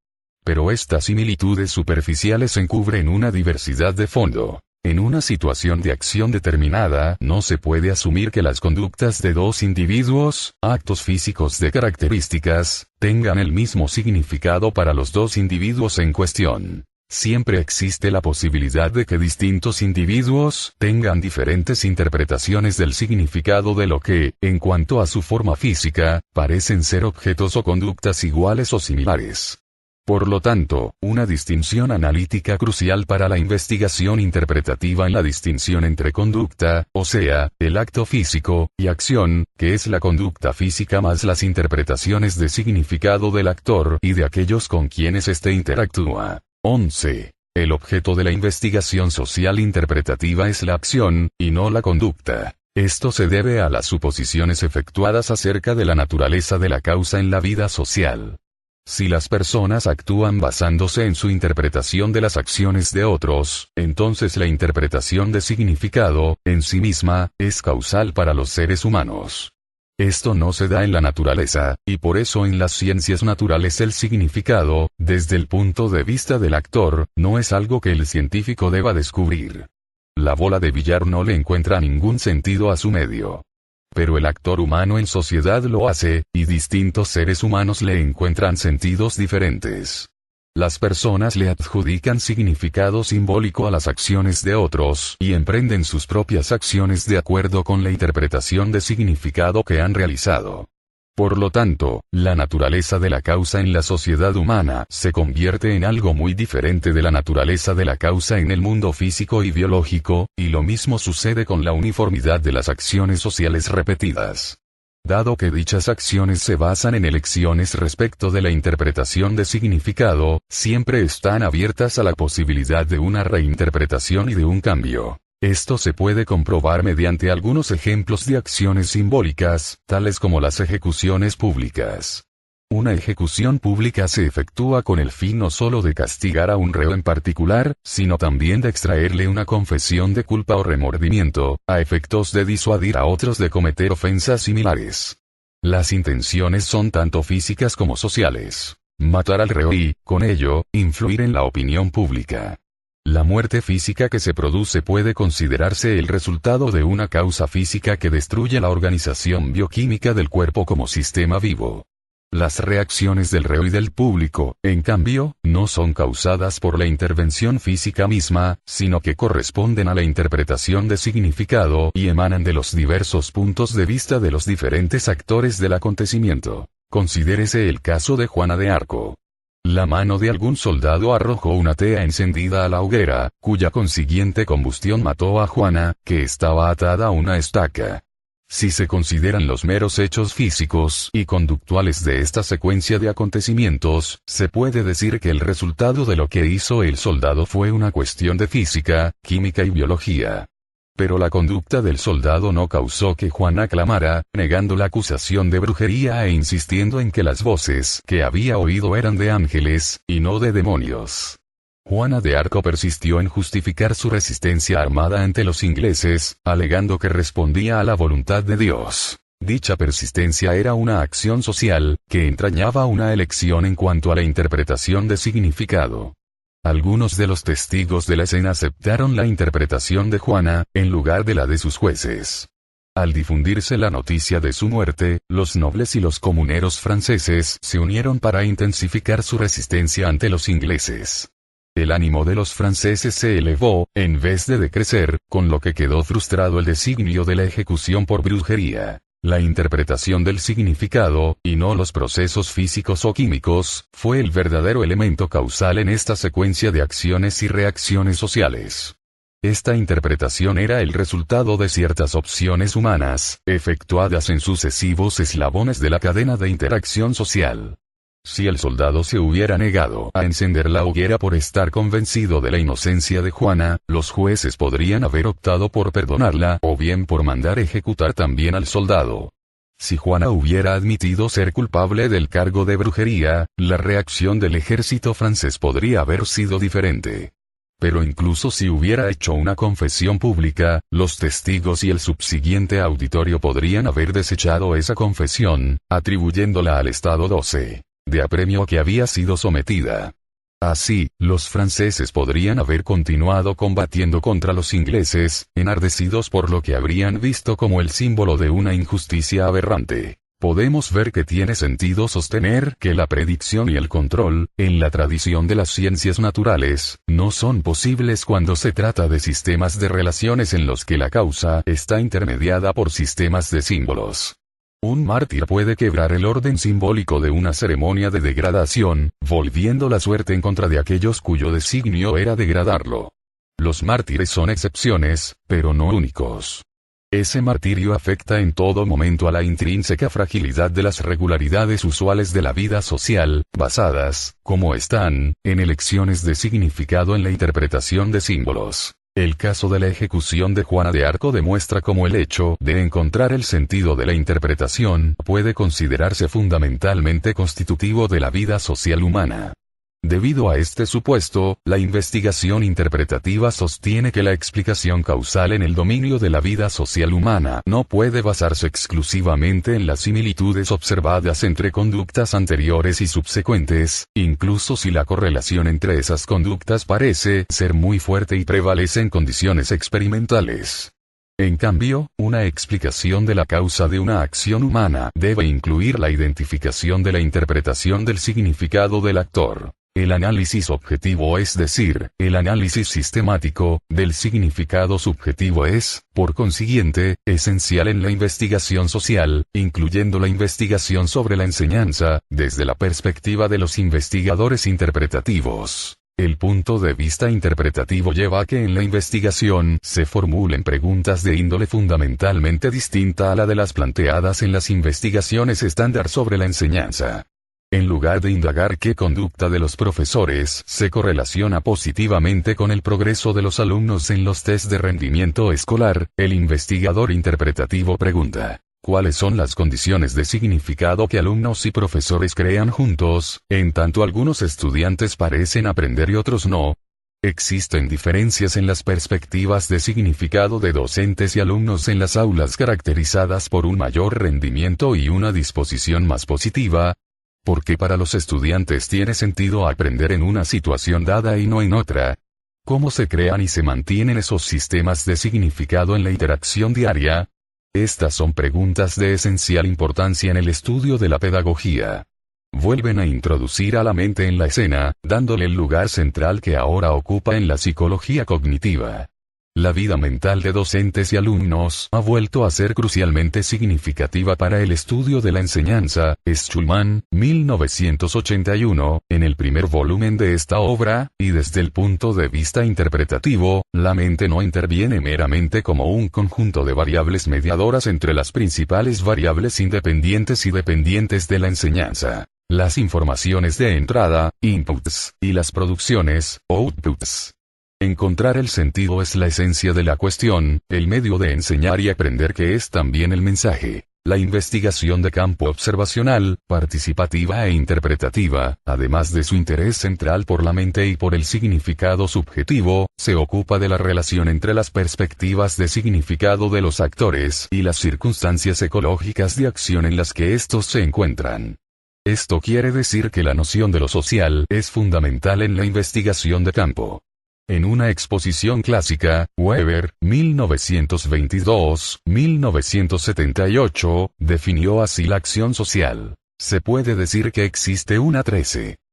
Pero estas similitudes superficiales encubren una diversidad de fondo. En una situación de acción determinada, no se puede asumir que las conductas de dos individuos, actos físicos de características, tengan el mismo significado para los dos individuos en cuestión. Siempre existe la posibilidad de que distintos individuos tengan diferentes interpretaciones del significado de lo que, en cuanto a su forma física, parecen ser objetos o conductas iguales o similares. Por lo tanto, una distinción analítica crucial para la investigación interpretativa en la distinción entre conducta, o sea, el acto físico, y acción, que es la conducta física más las interpretaciones de significado del actor y de aquellos con quienes éste interactúa. 11. El objeto de la investigación social interpretativa es la acción, y no la conducta. Esto se debe a las suposiciones efectuadas acerca de la naturaleza de la causa en la vida social. Si las personas actúan basándose en su interpretación de las acciones de otros, entonces la interpretación de significado, en sí misma, es causal para los seres humanos. Esto no se da en la naturaleza, y por eso en las ciencias naturales el significado, desde el punto de vista del actor, no es algo que el científico deba descubrir. La bola de billar no le encuentra ningún sentido a su medio. Pero el actor humano en sociedad lo hace, y distintos seres humanos le encuentran sentidos diferentes. Las personas le adjudican significado simbólico a las acciones de otros, y emprenden sus propias acciones de acuerdo con la interpretación de significado que han realizado. Por lo tanto, la naturaleza de la causa en la sociedad humana se convierte en algo muy diferente de la naturaleza de la causa en el mundo físico y biológico, y lo mismo sucede con la uniformidad de las acciones sociales repetidas. Dado que dichas acciones se basan en elecciones respecto de la interpretación de significado, siempre están abiertas a la posibilidad de una reinterpretación y de un cambio. Esto se puede comprobar mediante algunos ejemplos de acciones simbólicas, tales como las ejecuciones públicas. Una ejecución pública se efectúa con el fin no solo de castigar a un reo en particular, sino también de extraerle una confesión de culpa o remordimiento, a efectos de disuadir a otros de cometer ofensas similares. Las intenciones son tanto físicas como sociales. Matar al reo y, con ello, influir en la opinión pública. La muerte física que se produce puede considerarse el resultado de una causa física que destruye la organización bioquímica del cuerpo como sistema vivo. Las reacciones del reo y del público, en cambio, no son causadas por la intervención física misma, sino que corresponden a la interpretación de significado y emanan de los diversos puntos de vista de los diferentes actores del acontecimiento. Considérese el caso de Juana de Arco. La mano de algún soldado arrojó una tea encendida a la hoguera, cuya consiguiente combustión mató a Juana, que estaba atada a una estaca. Si se consideran los meros hechos físicos y conductuales de esta secuencia de acontecimientos, se puede decir que el resultado de lo que hizo el soldado fue una cuestión de física, química y biología. Pero la conducta del soldado no causó que Juana clamara, negando la acusación de brujería e insistiendo en que las voces que había oído eran de ángeles, y no de demonios. Juana de Arco persistió en justificar su resistencia armada ante los ingleses, alegando que respondía a la voluntad de Dios. Dicha persistencia era una acción social, que entrañaba una elección en cuanto a la interpretación de significado. Algunos de los testigos de la escena aceptaron la interpretación de Juana, en lugar de la de sus jueces. Al difundirse la noticia de su muerte, los nobles y los comuneros franceses se unieron para intensificar su resistencia ante los ingleses. El ánimo de los franceses se elevó, en vez de decrecer, con lo que quedó frustrado el designio de la ejecución por brujería. La interpretación del significado, y no los procesos físicos o químicos, fue el verdadero elemento causal en esta secuencia de acciones y reacciones sociales. Esta interpretación era el resultado de ciertas opciones humanas, efectuadas en sucesivos eslabones de la cadena de interacción social. Si el soldado se hubiera negado a encender la hoguera por estar convencido de la inocencia de Juana, los jueces podrían haber optado por perdonarla o bien por mandar ejecutar también al soldado. Si Juana hubiera admitido ser culpable del cargo de brujería, la reacción del ejército francés podría haber sido diferente. Pero incluso si hubiera hecho una confesión pública, los testigos y el subsiguiente auditorio podrían haber desechado esa confesión, atribuyéndola al Estado 12. De apremio a que había sido sometida. Así, los franceses podrían haber continuado combatiendo contra los ingleses, enardecidos por lo que habrían visto como el símbolo de una injusticia aberrante. Podemos ver que tiene sentido sostener que la predicción y el control, en la tradición de las ciencias naturales, no son posibles cuando se trata de sistemas de relaciones en los que la causa está intermediada por sistemas de símbolos. Un mártir puede quebrar el orden simbólico de una ceremonia de degradación, volviendo la suerte en contra de aquellos cuyo designio era degradarlo. Los mártires son excepciones, pero no únicos. Ese martirio afecta en todo momento a la intrínseca fragilidad de las regularidades usuales de la vida social, basadas, como están, en elecciones de significado en la interpretación de símbolos. El caso de la ejecución de Juana de Arco demuestra cómo el hecho de encontrar el sentido de la interpretación puede considerarse fundamentalmente constitutivo de la vida social humana. Debido a este supuesto, la investigación interpretativa sostiene que la explicación causal en el dominio de la vida social humana no puede basarse exclusivamente en las similitudes observadas entre conductas anteriores y subsecuentes, incluso si la correlación entre esas conductas parece ser muy fuerte y prevalece en condiciones experimentales. En cambio, una explicación de la causa de una acción humana debe incluir la identificación de la interpretación del significado del actor. El análisis objetivo, es decir, el análisis sistemático, del significado subjetivo es, por consiguiente, esencial en la investigación social, incluyendo la investigación sobre la enseñanza, desde la perspectiva de los investigadores interpretativos. El punto de vista interpretativo lleva a que en la investigación se formulen preguntas de índole fundamentalmente distinta a la de las planteadas en las investigaciones estándar sobre la enseñanza. En lugar de indagar qué conducta de los profesores se correlaciona positivamente con el progreso de los alumnos en los test de rendimiento escolar, el investigador interpretativo pregunta: ¿cuáles son las condiciones de significado que alumnos y profesores crean juntos, en tanto algunos estudiantes parecen aprender y otros no? ¿Existen diferencias en las perspectivas de significado de docentes y alumnos en las aulas caracterizadas por un mayor rendimiento y una disposición más positiva? ¿Por qué para los estudiantes tiene sentido aprender en una situación dada y no en otra? ¿Cómo se crean y se mantienen esos sistemas de significado en la interacción diaria? Estas son preguntas de esencial importancia en el estudio de la pedagogía. Vuelven a introducir a la mente en la escena, dándole el lugar central que ahora ocupa en la psicología cognitiva. La vida mental de docentes y alumnos ha vuelto a ser crucialmente significativa para el estudio de la enseñanza. Schulman, 1981, en el primer volumen de esta obra, y desde el punto de vista interpretativo, la mente no interviene meramente como un conjunto de variables mediadoras entre las principales variables independientes y dependientes de la enseñanza. Las informaciones de entrada, inputs, y las producciones, outputs. Encontrar el sentido es la esencia de la cuestión, el medio de enseñar y aprender que es también el mensaje. La investigación de campo observacional, participativa e interpretativa, además de su interés central por la mente y por el significado subjetivo, se ocupa de la relación entre las perspectivas de significado de los actores y las circunstancias ecológicas de acción en las que estos se encuentran. Esto quiere decir que la noción de lo social es fundamental en la investigación de campo. En una exposición clásica, Weber, 1922-1978, definió así la acción social. Se puede decir que existe una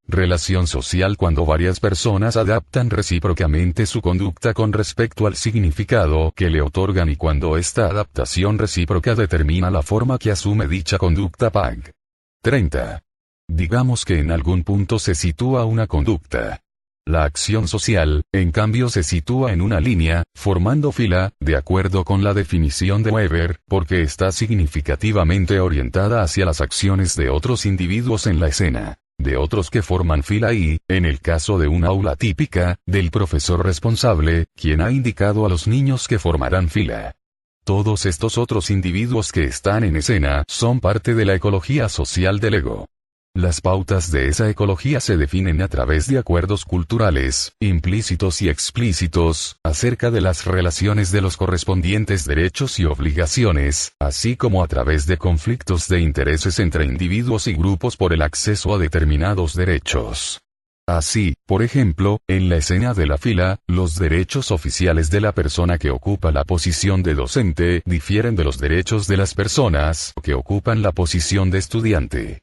relación social cuando varias personas adaptan recíprocamente su conducta con respecto al significado que le otorgan y cuando esta adaptación recíproca determina la forma que asume dicha conducta. Pag. 30. Digamos que en algún punto se sitúa una conducta. La acción social, en cambio, se sitúa en una línea, formando fila, de acuerdo con la definición de Weber, porque está significativamente orientada hacia las acciones de otros individuos en la escena, de otros que forman fila y, en el caso de una aula típica, del profesor responsable, quien ha indicado a los niños que formarán fila. Todos estos otros individuos que están en escena son parte de la ecología social del ego. Las pautas de esa ecología se definen a través de acuerdos culturales, implícitos y explícitos, acerca de las relaciones de los correspondientes derechos y obligaciones, así como a través de conflictos de intereses entre individuos y grupos por el acceso a determinados derechos. Así, por ejemplo, en la escena de la fila, los derechos oficiales de la persona que ocupa la posición de docente difieren de los derechos de las personas que ocupan la posición de estudiante.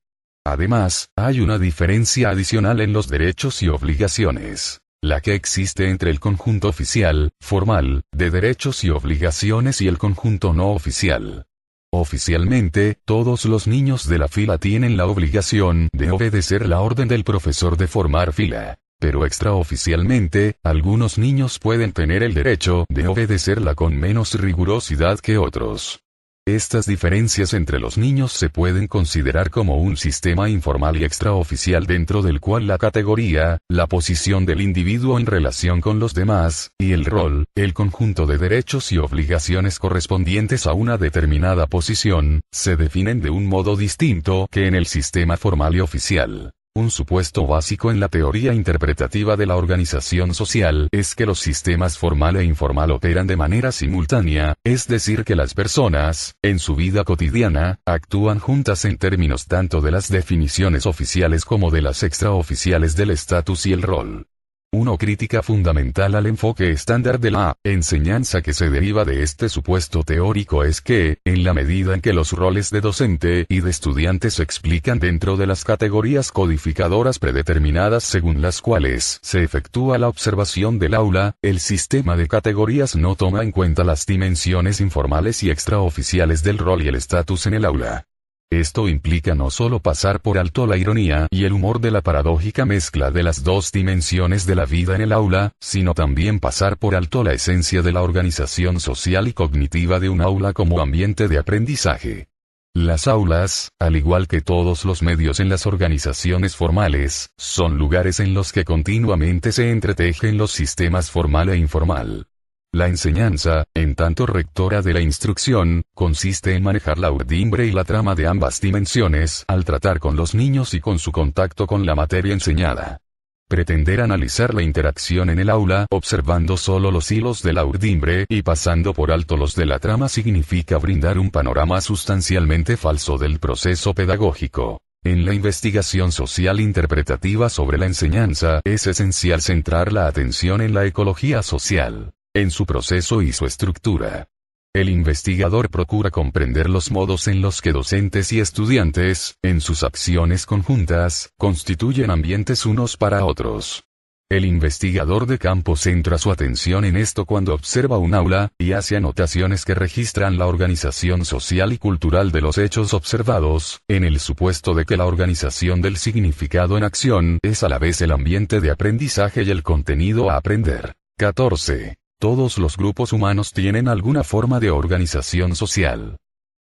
Además, hay una diferencia adicional en los derechos y obligaciones, la que existe entre el conjunto oficial, formal, de derechos y obligaciones y el conjunto no oficial. Oficialmente, todos los niños de la fila tienen la obligación de obedecer la orden del profesor de formar fila, pero extraoficialmente, algunos niños pueden tener el derecho de obedecerla con menos rigurosidad que otros. Estas diferencias entre los niños se pueden considerar como un sistema informal y extraoficial dentro del cual la categoría, la posición del individuo en relación con los demás, y el rol, el conjunto de derechos y obligaciones correspondientes a una determinada posición, se definen de un modo distinto que en el sistema formal y oficial. Un supuesto básico en la teoría interpretativa de la organización social es que los sistemas formal e informal operan de manera simultánea, es decir que las personas, en su vida cotidiana, actúan juntas en términos tanto de las definiciones oficiales como de las extraoficiales del estatus y el rol. Una crítica fundamental al enfoque estándar de la enseñanza que se deriva de este supuesto teórico es que, en la medida en que los roles de docente y de estudiante se explican dentro de las categorías codificadoras predeterminadas según las cuales se efectúa la observación del aula, el sistema de categorías no toma en cuenta las dimensiones informales y extraoficiales del rol y el estatus en el aula. Esto implica no solo pasar por alto la ironía y el humor de la paradójica mezcla de las dos dimensiones de la vida en el aula, sino también pasar por alto la esencia de la organización social y cognitiva de un aula como ambiente de aprendizaje. Las aulas, al igual que todos los medios en las organizaciones formales, son lugares en los que continuamente se entretejen los sistemas formal e informal. La enseñanza, en tanto rectora de la instrucción, consiste en manejar la urdimbre y la trama de ambas dimensiones al tratar con los niños y con su contacto con la materia enseñada. Pretender analizar la interacción en el aula observando solo los hilos de la urdimbre y pasando por alto los de la trama significa brindar un panorama sustancialmente falso del proceso pedagógico. En la investigación social interpretativa sobre la enseñanza es esencial centrar la atención en la ecología social, en su proceso y su estructura. El investigador procura comprender los modos en los que docentes y estudiantes, en sus acciones conjuntas, constituyen ambientes unos para otros. El investigador de campo centra su atención en esto cuando observa un aula, y hace anotaciones que registran la organización social y cultural de los hechos observados, en el supuesto de que la organización del significado en acción es a la vez el ambiente de aprendizaje y el contenido a aprender. 14. Todos los grupos humanos tienen alguna forma de organización social.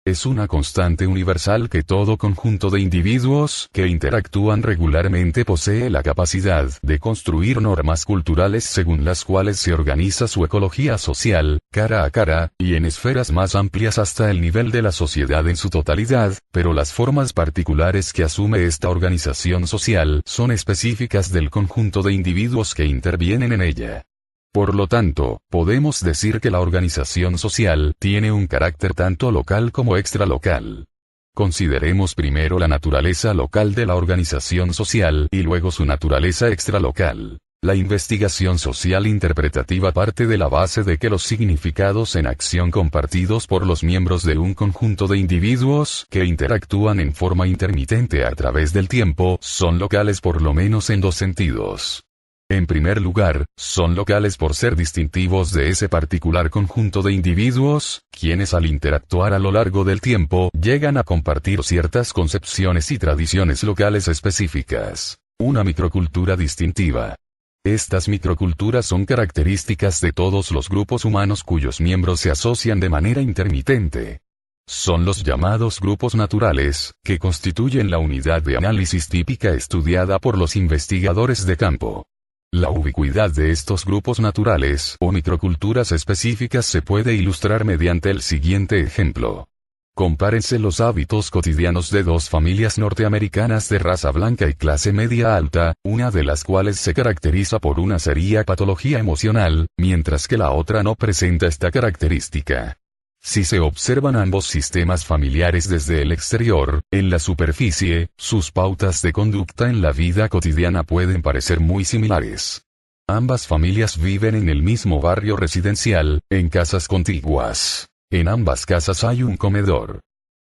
Es una constante universal que todo conjunto de individuos que interactúan regularmente posee la capacidad de construir normas culturales según las cuales se organiza su ecología social, cara a cara, y en esferas más amplias hasta el nivel de la sociedad en su totalidad, pero las formas particulares que asume esta organización social son específicas del conjunto de individuos que intervienen en ella. Por lo tanto, podemos decir que la organización social tiene un carácter tanto local como extralocal. Consideremos primero la naturaleza local de la organización social y luego su naturaleza extralocal. La investigación social interpretativa parte de la base de que los significados en acción compartidos por los miembros de un conjunto de individuos que interactúan en forma intermitente a través del tiempo son locales por lo menos en dos sentidos. En primer lugar, son locales por ser distintivos de ese particular conjunto de individuos, quienes al interactuar a lo largo del tiempo llegan a compartir ciertas concepciones y tradiciones locales específicas. Una microcultura distintiva. Estas microculturas son características de todos los grupos humanos cuyos miembros se asocian de manera intermitente. Son los llamados grupos naturales, que constituyen la unidad de análisis típica estudiada por los investigadores de campo. La ubicuidad de estos grupos naturales o microculturas específicas se puede ilustrar mediante el siguiente ejemplo. Compárense los hábitos cotidianos de dos familias norteamericanas de raza blanca y clase media alta, una de las cuales se caracteriza por una seria patología emocional, mientras que la otra no presenta esta característica. Si se observan ambos sistemas familiares desde el exterior, en la superficie, sus pautas de conducta en la vida cotidiana pueden parecer muy similares. Ambas familias viven en el mismo barrio residencial, en casas contiguas. En ambas casas hay un comedor.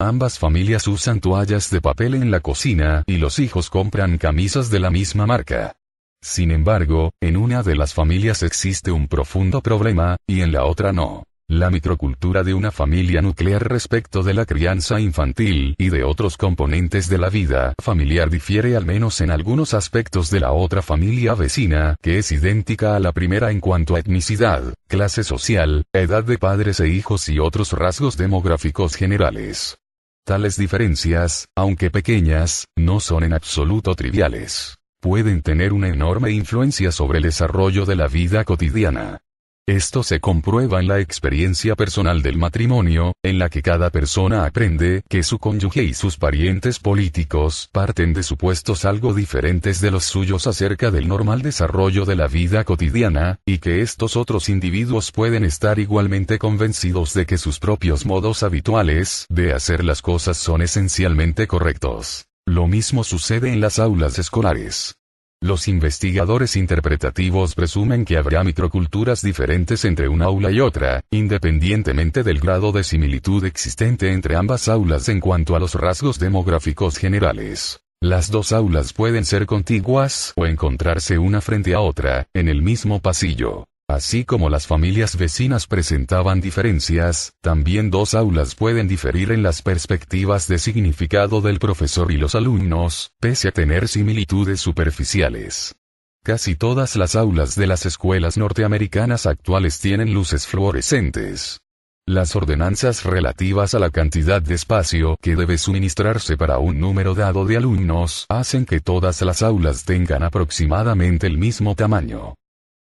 Ambas familias usan toallas de papel en la cocina y los hijos compran camisas de la misma marca. Sin embargo, en una de las familias existe un profundo problema, y en la otra no. La microcultura de una familia nuclear respecto de la crianza infantil y de otros componentes de la vida familiar difiere al menos en algunos aspectos de la otra familia vecina, que es idéntica a la primera en cuanto a etnicidad, clase social, edad de padres e hijos y otros rasgos demográficos generales. Tales diferencias, aunque pequeñas, no son en absoluto triviales. Pueden tener una enorme influencia sobre el desarrollo de la vida cotidiana. Esto se comprueba en la experiencia personal del matrimonio, en la que cada persona aprende que su cónyuge y sus parientes políticos parten de supuestos algo diferentes de los suyos acerca del normal desarrollo de la vida cotidiana, y que estos otros individuos pueden estar igualmente convencidos de que sus propios modos habituales de hacer las cosas son esencialmente correctos. Lo mismo sucede en las aulas escolares. Los investigadores interpretativos presumen que habrá microculturas diferentes entre una aula y otra, independientemente del grado de similitud existente entre ambas aulas en cuanto a los rasgos demográficos generales. Las dos aulas pueden ser contiguas o encontrarse una frente a otra, en el mismo pasillo. Así como las familias vecinas presentaban diferencias, también dos aulas pueden diferir en las perspectivas de significado del profesor y los alumnos, pese a tener similitudes superficiales. Casi todas las aulas de las escuelas norteamericanas actuales tienen luces fluorescentes. Las ordenanzas relativas a la cantidad de espacio que debe suministrarse para un número dado de alumnos hacen que todas las aulas tengan aproximadamente el mismo tamaño.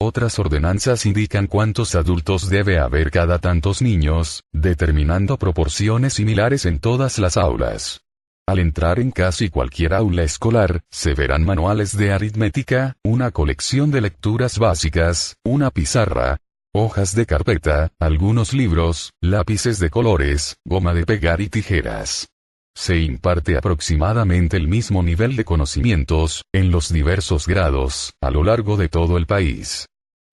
Otras ordenanzas indican cuántos adultos debe haber cada tantos niños, determinando proporciones similares en todas las aulas. Al entrar en casi cualquier aula escolar, se verán manuales de aritmética, una colección de lecturas básicas, una pizarra, hojas de carpeta, algunos libros, lápices de colores, goma de pegar y tijeras. Se imparte aproximadamente el mismo nivel de conocimientos, en los diversos grados, a lo largo de todo el país.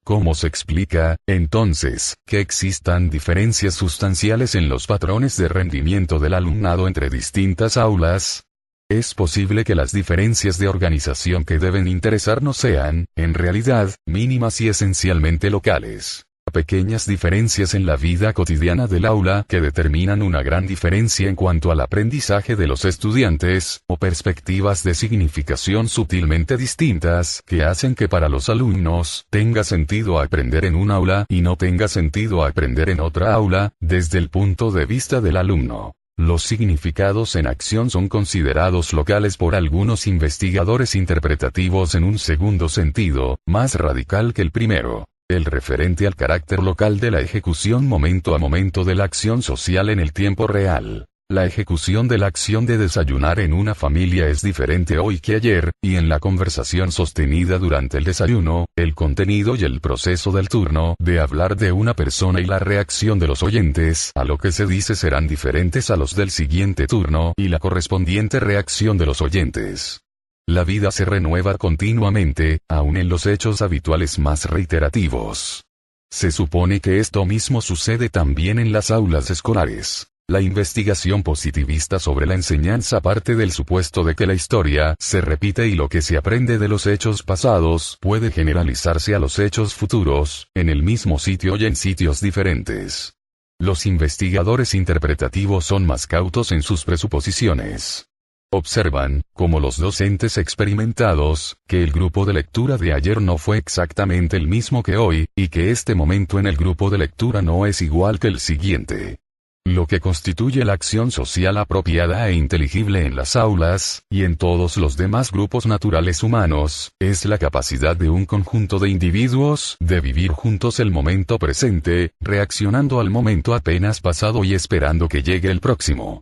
¿Cómo se explica, entonces, que existan diferencias sustanciales en los patrones de rendimiento del alumnado entre distintas aulas? Es posible que las diferencias de organización que deben interesarnos sean, en realidad, mínimas y esencialmente locales. Pequeñas diferencias en la vida cotidiana del aula que determinan una gran diferencia en cuanto al aprendizaje de los estudiantes, o perspectivas de significación sutilmente distintas que hacen que para los alumnos tenga sentido aprender en un aula y no tenga sentido aprender en otra aula, desde el punto de vista del alumno. Los significados en acción son considerados locales por algunos investigadores interpretativos en un segundo sentido, más radical que el primero. El referente al carácter local de la ejecución momento a momento de la acción social en el tiempo real. La ejecución de la acción de desayunar en una familia es diferente hoy que ayer, y en la conversación sostenida durante el desayuno, el contenido y el proceso del turno de hablar de una persona y la reacción de los oyentes a lo que se dice serán diferentes a los del siguiente turno y la correspondiente reacción de los oyentes. La vida se renueva continuamente, aun en los hechos habituales más reiterativos. Se supone que esto mismo sucede también en las aulas escolares. La investigación positivista sobre la enseñanza parte del supuesto de que la historia se repite y lo que se aprende de los hechos pasados puede generalizarse a los hechos futuros, en el mismo sitio y en sitios diferentes. Los investigadores interpretativos son más cautos en sus presuposiciones. Observan, como los docentes experimentados, que el grupo de lectura de ayer no fue exactamente el mismo que hoy, y que este momento en el grupo de lectura no es igual que el siguiente. Lo que constituye la acción social apropiada e inteligible en las aulas, y en todos los demás grupos naturales humanos, es la capacidad de un conjunto de individuos de vivir juntos el momento presente, reaccionando al momento apenas pasado y esperando que llegue el próximo.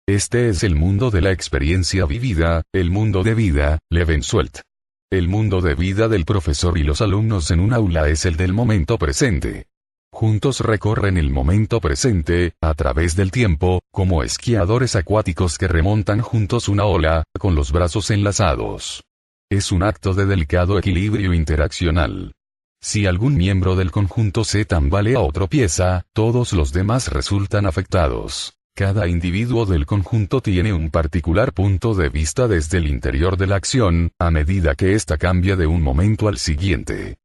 Este es el mundo de la experiencia vivida, el mundo de vida, Lebenswelt. El mundo de vida del profesor y los alumnos en un aula es el del momento presente. Juntos recorren el momento presente, a través del tiempo, como esquiadores acuáticos que remontan juntos una ola, con los brazos enlazados. Es un acto de delicado equilibrio interaccional. Si algún miembro del conjunto se tambalea o tropieza, todos los demás resultan afectados. Cada individuo del conjunto tiene un particular punto de vista desde el interior de la acción, a medida que ésta cambia de un momento al siguiente.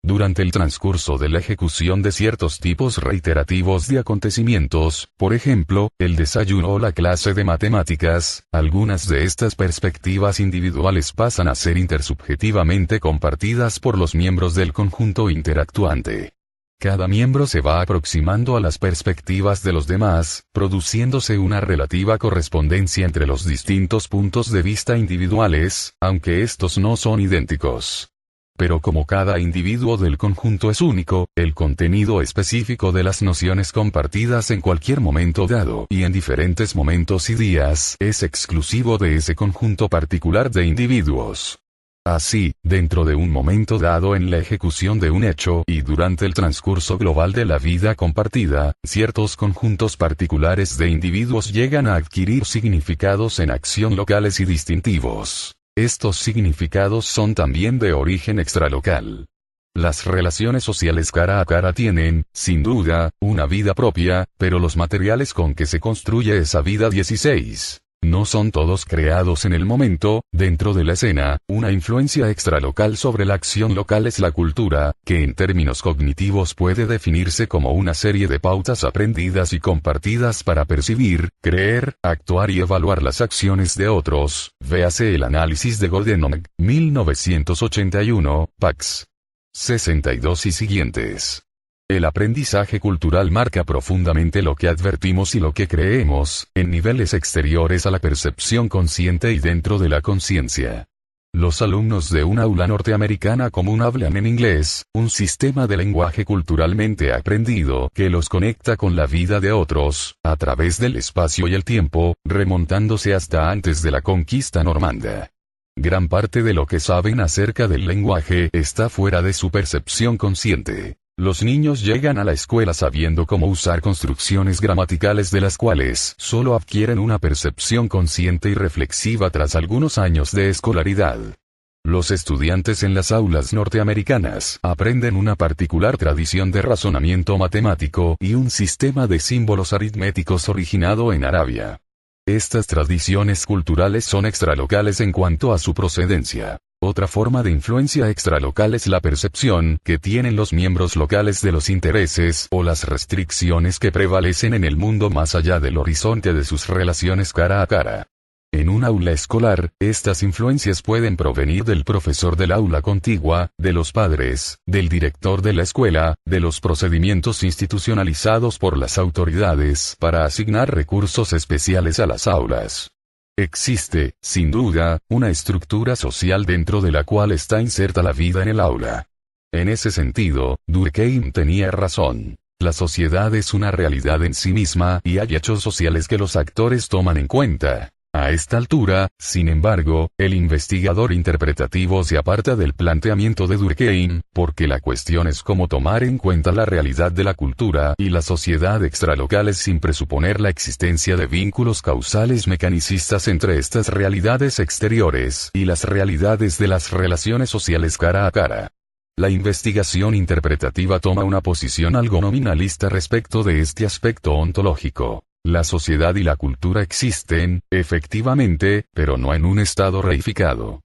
Durante el transcurso de la ejecución de ciertos tipos reiterativos de acontecimientos, por ejemplo, el desayuno o la clase de matemáticas, algunas de estas perspectivas individuales pasan a ser intersubjetivamente compartidas por los miembros del conjunto interactuante. Cada miembro se va aproximando a las perspectivas de los demás, produciéndose una relativa correspondencia entre los distintos puntos de vista individuales, aunque estos no son idénticos. Pero como cada individuo del conjunto es único, el contenido específico de las nociones compartidas en cualquier momento dado y en diferentes momentos y días es exclusivo de ese conjunto particular de individuos. Así, dentro de un momento dado en la ejecución de un hecho y durante el transcurso global de la vida compartida, ciertos conjuntos particulares de individuos llegan a adquirir significados en acción locales y distintivos. Estos significados son también de origen extralocal. Las relaciones sociales cara a cara tienen, sin duda, una vida propia, pero los materiales con que se construye esa vida 16. No son todos creados en el momento, dentro de la escena. Una influencia extralocal sobre la acción local es la cultura, que en términos cognitivos puede definirse como una serie de pautas aprendidas y compartidas para percibir, creer, actuar y evaluar las acciones de otros. Véase el análisis de Goldenow, 1981, Pax 62 y siguientes. El aprendizaje cultural marca profundamente lo que advertimos y lo que creemos, en niveles exteriores a la percepción consciente y dentro de la conciencia. Los alumnos de una aula norteamericana común hablan en inglés, un sistema de lenguaje culturalmente aprendido que los conecta con la vida de otros, a través del espacio y el tiempo, remontándose hasta antes de la conquista normanda. Gran parte de lo que saben acerca del lenguaje está fuera de su percepción consciente. Los niños llegan a la escuela sabiendo cómo usar construcciones gramaticales de las cuales solo adquieren una percepción consciente y reflexiva tras algunos años de escolaridad. Los estudiantes en las aulas norteamericanas aprenden una particular tradición de razonamiento matemático y un sistema de símbolos aritméticos originado en Arabia. Estas tradiciones culturales son extralocales en cuanto a su procedencia. Otra forma de influencia extralocal es la percepción que tienen los miembros locales de los intereses o las restricciones que prevalecen en el mundo más allá del horizonte de sus relaciones cara a cara. En un aula escolar, estas influencias pueden provenir del profesor del aula contigua, de los padres, del director de la escuela, de los procedimientos institucionalizados por las autoridades para asignar recursos especiales a las aulas. Existe, sin duda, una estructura social dentro de la cual está inserta la vida en el aula. En ese sentido, Durkheim tenía razón. La sociedad es una realidad en sí misma y hay hechos sociales que los actores toman en cuenta. A esta altura, sin embargo, el investigador interpretativo se aparta del planteamiento de Durkheim, porque la cuestión es cómo tomar en cuenta la realidad de la cultura y la sociedad extralocales sin presuponer la existencia de vínculos causales mecanicistas entre estas realidades exteriores y las realidades de las relaciones sociales cara a cara. La investigación interpretativa toma una posición algo nominalista respecto de este aspecto ontológico. La sociedad y la cultura existen, efectivamente, pero no en un estado reificado.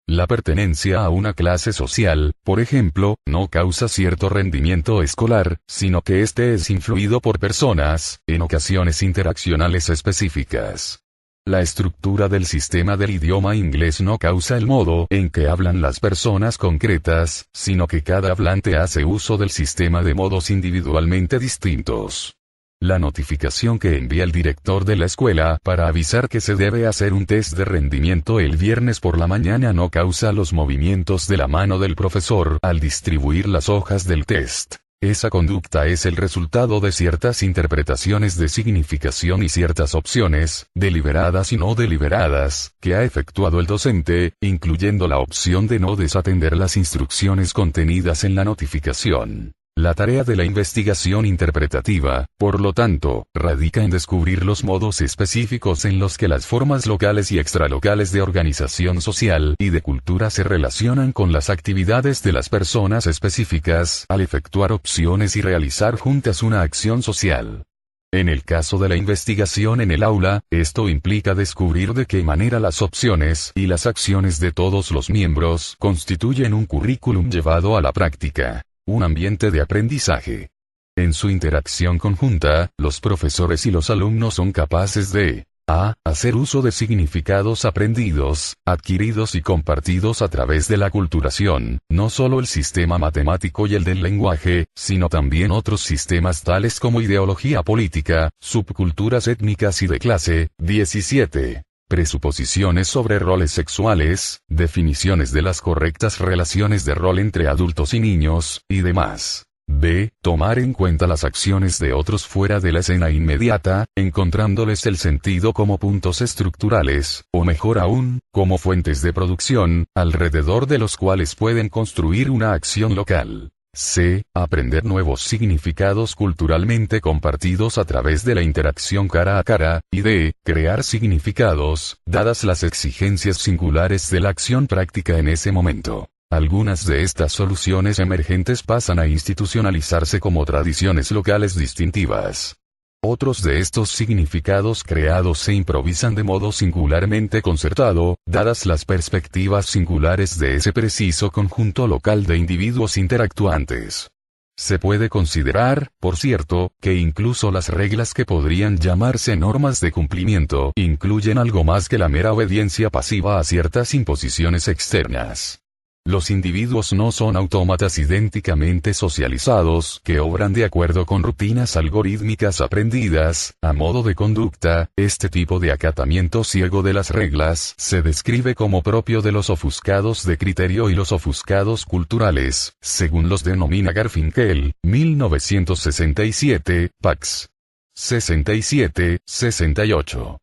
La pertenencia a una clase social, por ejemplo, no causa cierto rendimiento escolar, sino que éste es influido por personas, en ocasiones interaccionales específicas. La estructura del sistema del idioma inglés no causa el modo en que hablan las personas concretas, sino que cada hablante hace uso del sistema de modos individualmente distintos. La notificación que envía el director de la escuela para avisar que se debe hacer un test de rendimiento el viernes por la mañana no causa los movimientos de la mano del profesor al distribuir las hojas del test. Esa conducta es el resultado de ciertas interpretaciones de significación y ciertas opciones, deliberadas y no deliberadas, que ha efectuado el docente, incluyendo la opción de no desatender las instrucciones contenidas en la notificación. La tarea de la investigación interpretativa, por lo tanto, radica en descubrir los modos específicos en los que las formas locales y extralocales de organización social y de cultura se relacionan con las actividades de las personas específicas al efectuar opciones y realizar juntas una acción social. En el caso de la investigación en el aula, esto implica descubrir de qué manera las opciones y las acciones de todos los miembros constituyen un currículum llevado a la práctica. Un ambiente de aprendizaje. En su interacción conjunta, los profesores y los alumnos son capaces de a. Hacer uso de significados aprendidos, adquiridos y compartidos a través de la aculturación, no solo el sistema matemático y el del lenguaje, sino también otros sistemas tales como ideología política, subculturas étnicas y de clase. 17. Presuposiciones sobre roles sexuales, definiciones de las correctas relaciones de rol entre adultos y niños, y demás. B. Tomar en cuenta las acciones de otros fuera de la escena inmediata, encontrándoles el sentido como puntos estructurales, o mejor aún, como fuentes de producción, alrededor de los cuales pueden construir una acción local. C. Aprender nuevos significados culturalmente compartidos a través de la interacción cara a cara, y D. Crear significados, dadas las exigencias singulares de la acción práctica en ese momento. Algunas de estas soluciones emergentes pasan a institucionalizarse como tradiciones locales distintivas. Otros de estos significados creados se improvisan de modo singularmente concertado, dadas las perspectivas singulares de ese preciso conjunto local de individuos interactuantes. Se puede considerar, por cierto, que incluso las reglas que podrían llamarse normas de cumplimiento incluyen algo más que la mera obediencia pasiva a ciertas imposiciones externas. Los individuos no son autómatas idénticamente socializados que obran de acuerdo con rutinas algorítmicas aprendidas, a modo de conducta. Este tipo de acatamiento ciego de las reglas se describe como propio de los ofuscados de criterio y los ofuscados culturales, según los denomina Garfinkel, 1967, Pax 67-68.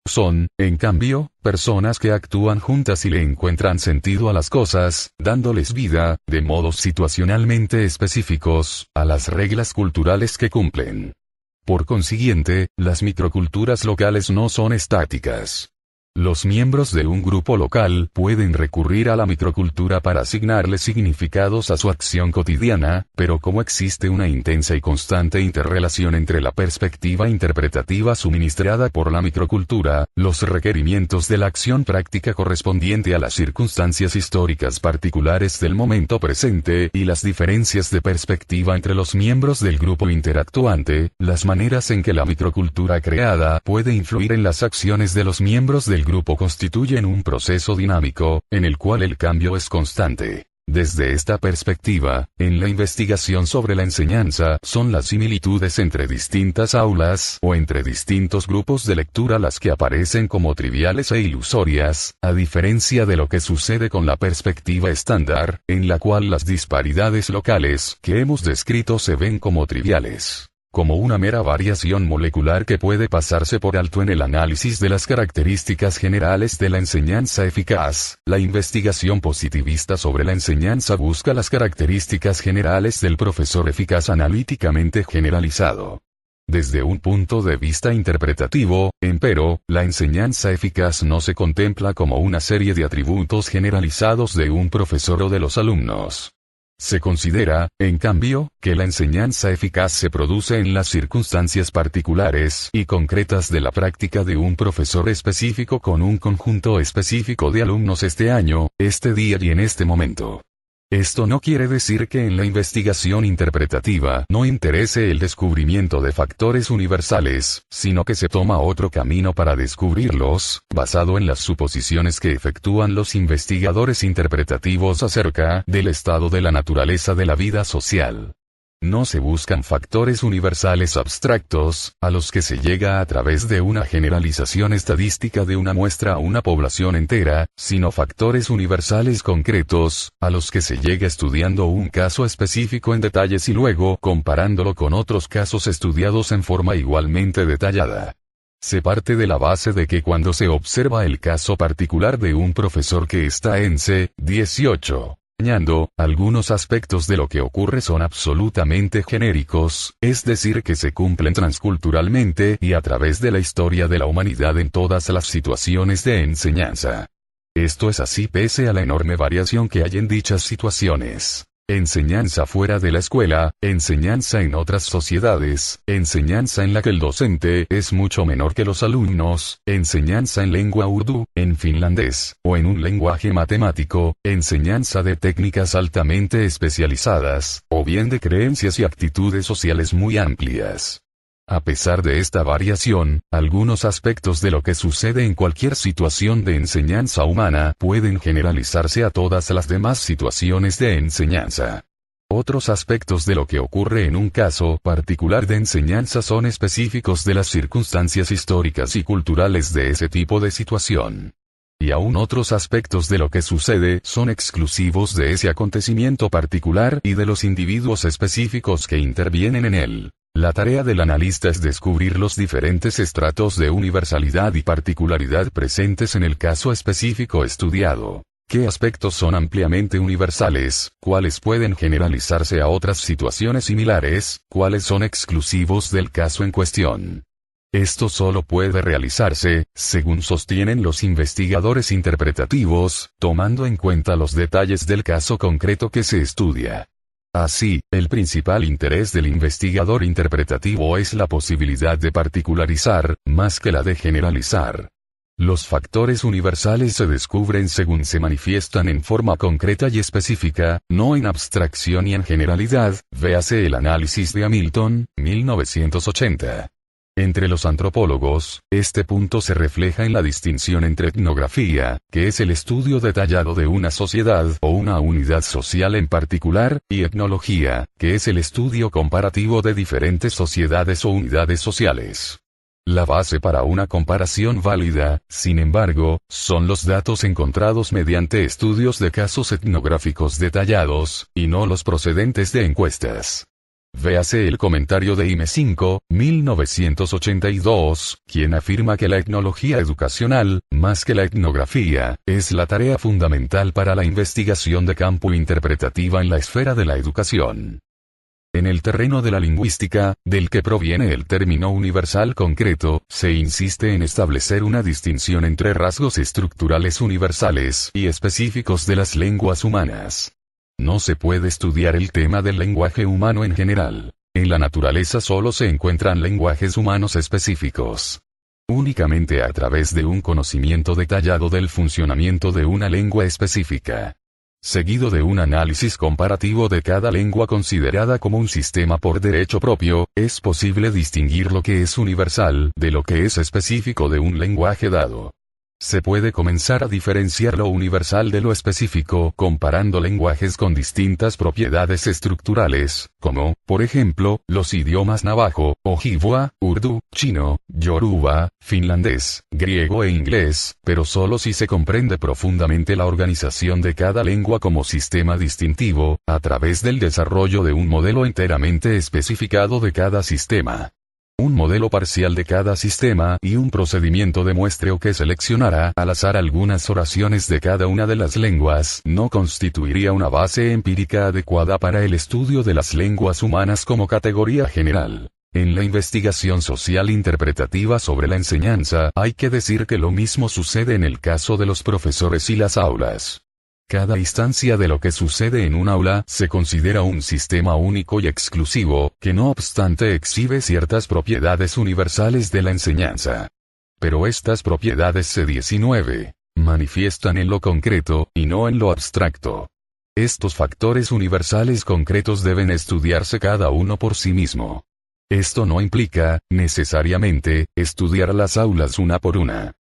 Son, en cambio, personas que actúan juntas y le encuentran sentido a las cosas, dándoles vida, de modos situacionalmente específicos, a las reglas culturales que cumplen. Por consiguiente, las microculturas locales no son estáticas. Los miembros de un grupo local pueden recurrir a la microcultura para asignarle significados a su acción cotidiana, pero como existe una intensa y constante interrelación entre la perspectiva interpretativa suministrada por la microcultura, los requerimientos de la acción práctica correspondiente a las circunstancias históricas particulares del momento presente y las diferencias de perspectiva entre los miembros del grupo interactuante, las maneras en que la microcultura creada puede influir en las acciones de los miembros del grupo constituyen un proceso dinámico, en el cual el cambio es constante. Desde esta perspectiva, en la investigación sobre la enseñanza son las similitudes entre distintas aulas o entre distintos grupos de lectura las que aparecen como triviales e ilusorias, a diferencia de lo que sucede con la perspectiva estándar, en la cual las disparidades locales que hemos descrito se ven como triviales, como una mera variación molecular que puede pasarse por alto en el análisis de las características generales de la enseñanza eficaz. La investigación positivista sobre la enseñanza busca las características generales del profesor eficaz analíticamente generalizado. Desde un punto de vista interpretativo, empero, la enseñanza eficaz no se contempla como una serie de atributos generalizados de un profesor o de los alumnos. Se considera, en cambio, que la enseñanza eficaz se produce en las circunstancias particulares y concretas de la práctica de un profesor específico con un conjunto específico de alumnos este año, este día y en este momento. Esto no quiere decir que en la investigación interpretativa no interese el descubrimiento de factores universales, sino que se toma otro camino para descubrirlos, basado en las suposiciones que efectúan los investigadores interpretativos acerca del estado de la naturaleza de la vida social. No se buscan factores universales abstractos, a los que se llega a través de una generalización estadística de una muestra a una población entera, sino factores universales concretos, a los que se llega estudiando un caso específico en detalles y luego comparándolo con otros casos estudiados en forma igualmente detallada. Se parte de la base de que cuando se observa el caso particular de un profesor que está en C18, algunos aspectos de lo que ocurre son absolutamente genéricos, es decir que se cumplen transculturalmente y a través de la historia de la humanidad en todas las situaciones de enseñanza. Esto es así pese a la enorme variación que hay en dichas situaciones. Enseñanza fuera de la escuela, enseñanza en otras sociedades, enseñanza en la que el docente es mucho menor que los alumnos, enseñanza en lengua urdu, en finlandés, o en un lenguaje matemático, enseñanza de técnicas altamente especializadas, o bien de creencias y actitudes sociales muy amplias. A pesar de esta variación, algunos aspectos de lo que sucede en cualquier situación de enseñanza humana pueden generalizarse a todas las demás situaciones de enseñanza. Otros aspectos de lo que ocurre en un caso particular de enseñanza son específicos de las circunstancias históricas y culturales de ese tipo de situación. Y aún otros aspectos de lo que sucede son exclusivos de ese acontecimiento particular y de los individuos específicos que intervienen en él. La tarea del analista es descubrir los diferentes estratos de universalidad y particularidad presentes en el caso específico estudiado. ¿Qué aspectos son ampliamente universales? ¿Cuáles pueden generalizarse a otras situaciones similares? ¿Cuáles son exclusivos del caso en cuestión? Esto solo puede realizarse, según sostienen los investigadores interpretativos, tomando en cuenta los detalles del caso concreto que se estudia. Así, el principal interés del investigador interpretativo es la posibilidad de particularizar, más que la de generalizar. Los factores universales se descubren según se manifiestan en forma concreta y específica, no en abstracción y en generalidad, véase el análisis de Hamilton, 1980. Entre los antropólogos, este punto se refleja en la distinción entre etnografía, que es el estudio detallado de una sociedad o una unidad social en particular, y etnología, que es el estudio comparativo de diferentes sociedades o unidades sociales. La base para una comparación válida, sin embargo, son los datos encontrados mediante estudios de casos etnográficos detallados, y no los procedentes de encuestas. Véase el comentario de IME 5, 1982, quien afirma que la etnología educacional, más que la etnografía, es la tarea fundamental para la investigación de campo interpretativa en la esfera de la educación. En el terreno de la lingüística, del que proviene el término universal concreto, se insiste en establecer una distinción entre rasgos estructurales universales y específicos de las lenguas humanas. No se puede estudiar el tema del lenguaje humano en general. En la naturaleza solo se encuentran lenguajes humanos específicos. Únicamente a través de un conocimiento detallado del funcionamiento de una lengua específica, seguido de un análisis comparativo de cada lengua considerada como un sistema por derecho propio, es posible distinguir lo que es universal de lo que es específico de un lenguaje dado. Se puede comenzar a diferenciar lo universal de lo específico comparando lenguajes con distintas propiedades estructurales, como, por ejemplo, los idiomas navajo, ojibwa, urdu, chino, yoruba, finlandés, griego e inglés, pero solo si se comprende profundamente la organización de cada lengua como sistema distintivo, a través del desarrollo de un modelo enteramente especificado de cada sistema. Un modelo parcial de cada sistema y un procedimiento de muestreo que seleccionará al azar algunas oraciones de cada una de las lenguas no constituiría una base empírica adecuada para el estudio de las lenguas humanas como categoría general. En la investigación social interpretativa sobre la enseñanza, hay que decir que lo mismo sucede en el caso de los profesores y las aulas. Cada instancia de lo que sucede en un aula se considera un sistema único y exclusivo, que no obstante exhibe ciertas propiedades universales de la enseñanza. Pero estas propiedades se manifiestan en lo concreto, y no en lo abstracto. Estos factores universales concretos deben estudiarse cada uno por sí mismo. Esto no implica, necesariamente, estudiar las aulas una por una.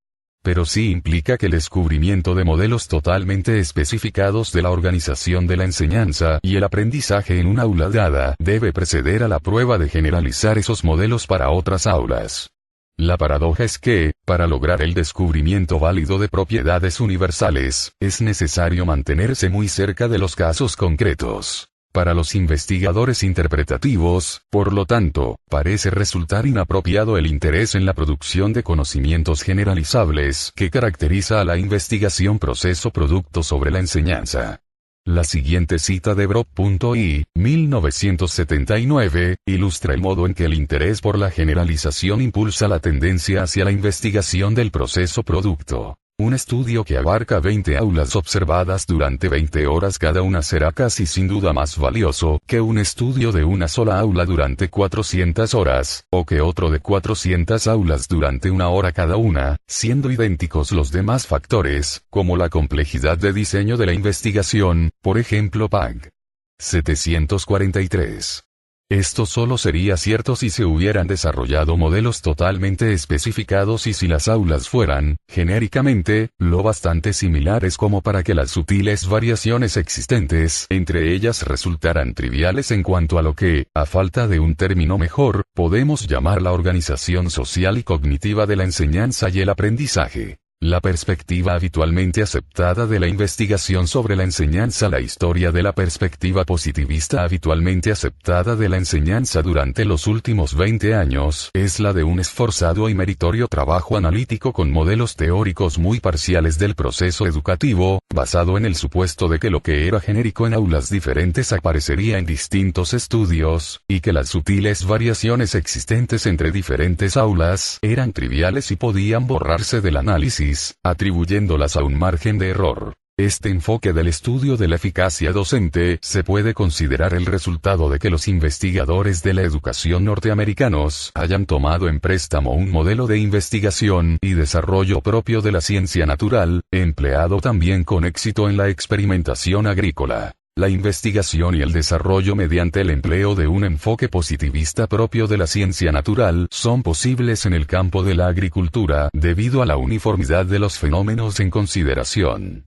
Pero sí implica que el descubrimiento de modelos totalmente especificados de la organización de la enseñanza y el aprendizaje en una aula dada debe preceder a la prueba de generalizar esos modelos para otras aulas. La paradoja es que, para lograr el descubrimiento válido de propiedades universales, es necesario mantenerse muy cerca de los casos concretos. Para los investigadores interpretativos, por lo tanto, parece resultar inapropiado el interés en la producción de conocimientos generalizables que caracteriza a la investigación proceso-producto sobre la enseñanza. La siguiente cita de Brock.I, 1979, ilustra el modo en que el interés por la generalización impulsa la tendencia hacia la investigación del proceso-producto. Un estudio que abarca 20 aulas observadas durante 20 horas cada una será casi sin duda más valioso que un estudio de una sola aula durante 400 horas, o que otro de 400 aulas durante una hora cada una, siendo idénticos los demás factores, como la complejidad de diseño de la investigación, por ejemplo PAG 743. Esto solo sería cierto si se hubieran desarrollado modelos totalmente especificados y si las aulas fueran, genéricamente, lo bastante similares como para que las sutiles variaciones existentes entre ellas resultaran triviales en cuanto a lo que, a falta de un término mejor, podemos llamar la organización social y cognitiva de la enseñanza y el aprendizaje. La perspectiva habitualmente aceptada de la investigación sobre la enseñanza. La historia de la perspectiva positivista habitualmente aceptada de la enseñanza durante los últimos 20 años es la de un esforzado y meritorio trabajo analítico con modelos teóricos muy parciales del proceso educativo, basado en el supuesto de que lo que era genérico en aulas diferentes aparecería en distintos estudios, y que las sutiles variaciones existentes entre diferentes aulas eran triviales y podían borrarse del análisis, atribuyéndolas a un margen de error. Este enfoque del estudio de la eficacia docente se puede considerar el resultado de que los investigadores de la educación norteamericanos hayan tomado en préstamo un modelo de investigación y desarrollo propio de la ciencia natural, empleado también con éxito en la experimentación agrícola. La investigación y el desarrollo mediante el empleo de un enfoque positivista propio de la ciencia natural son posibles en el campo de la agricultura debido a la uniformidad de los fenómenos en consideración.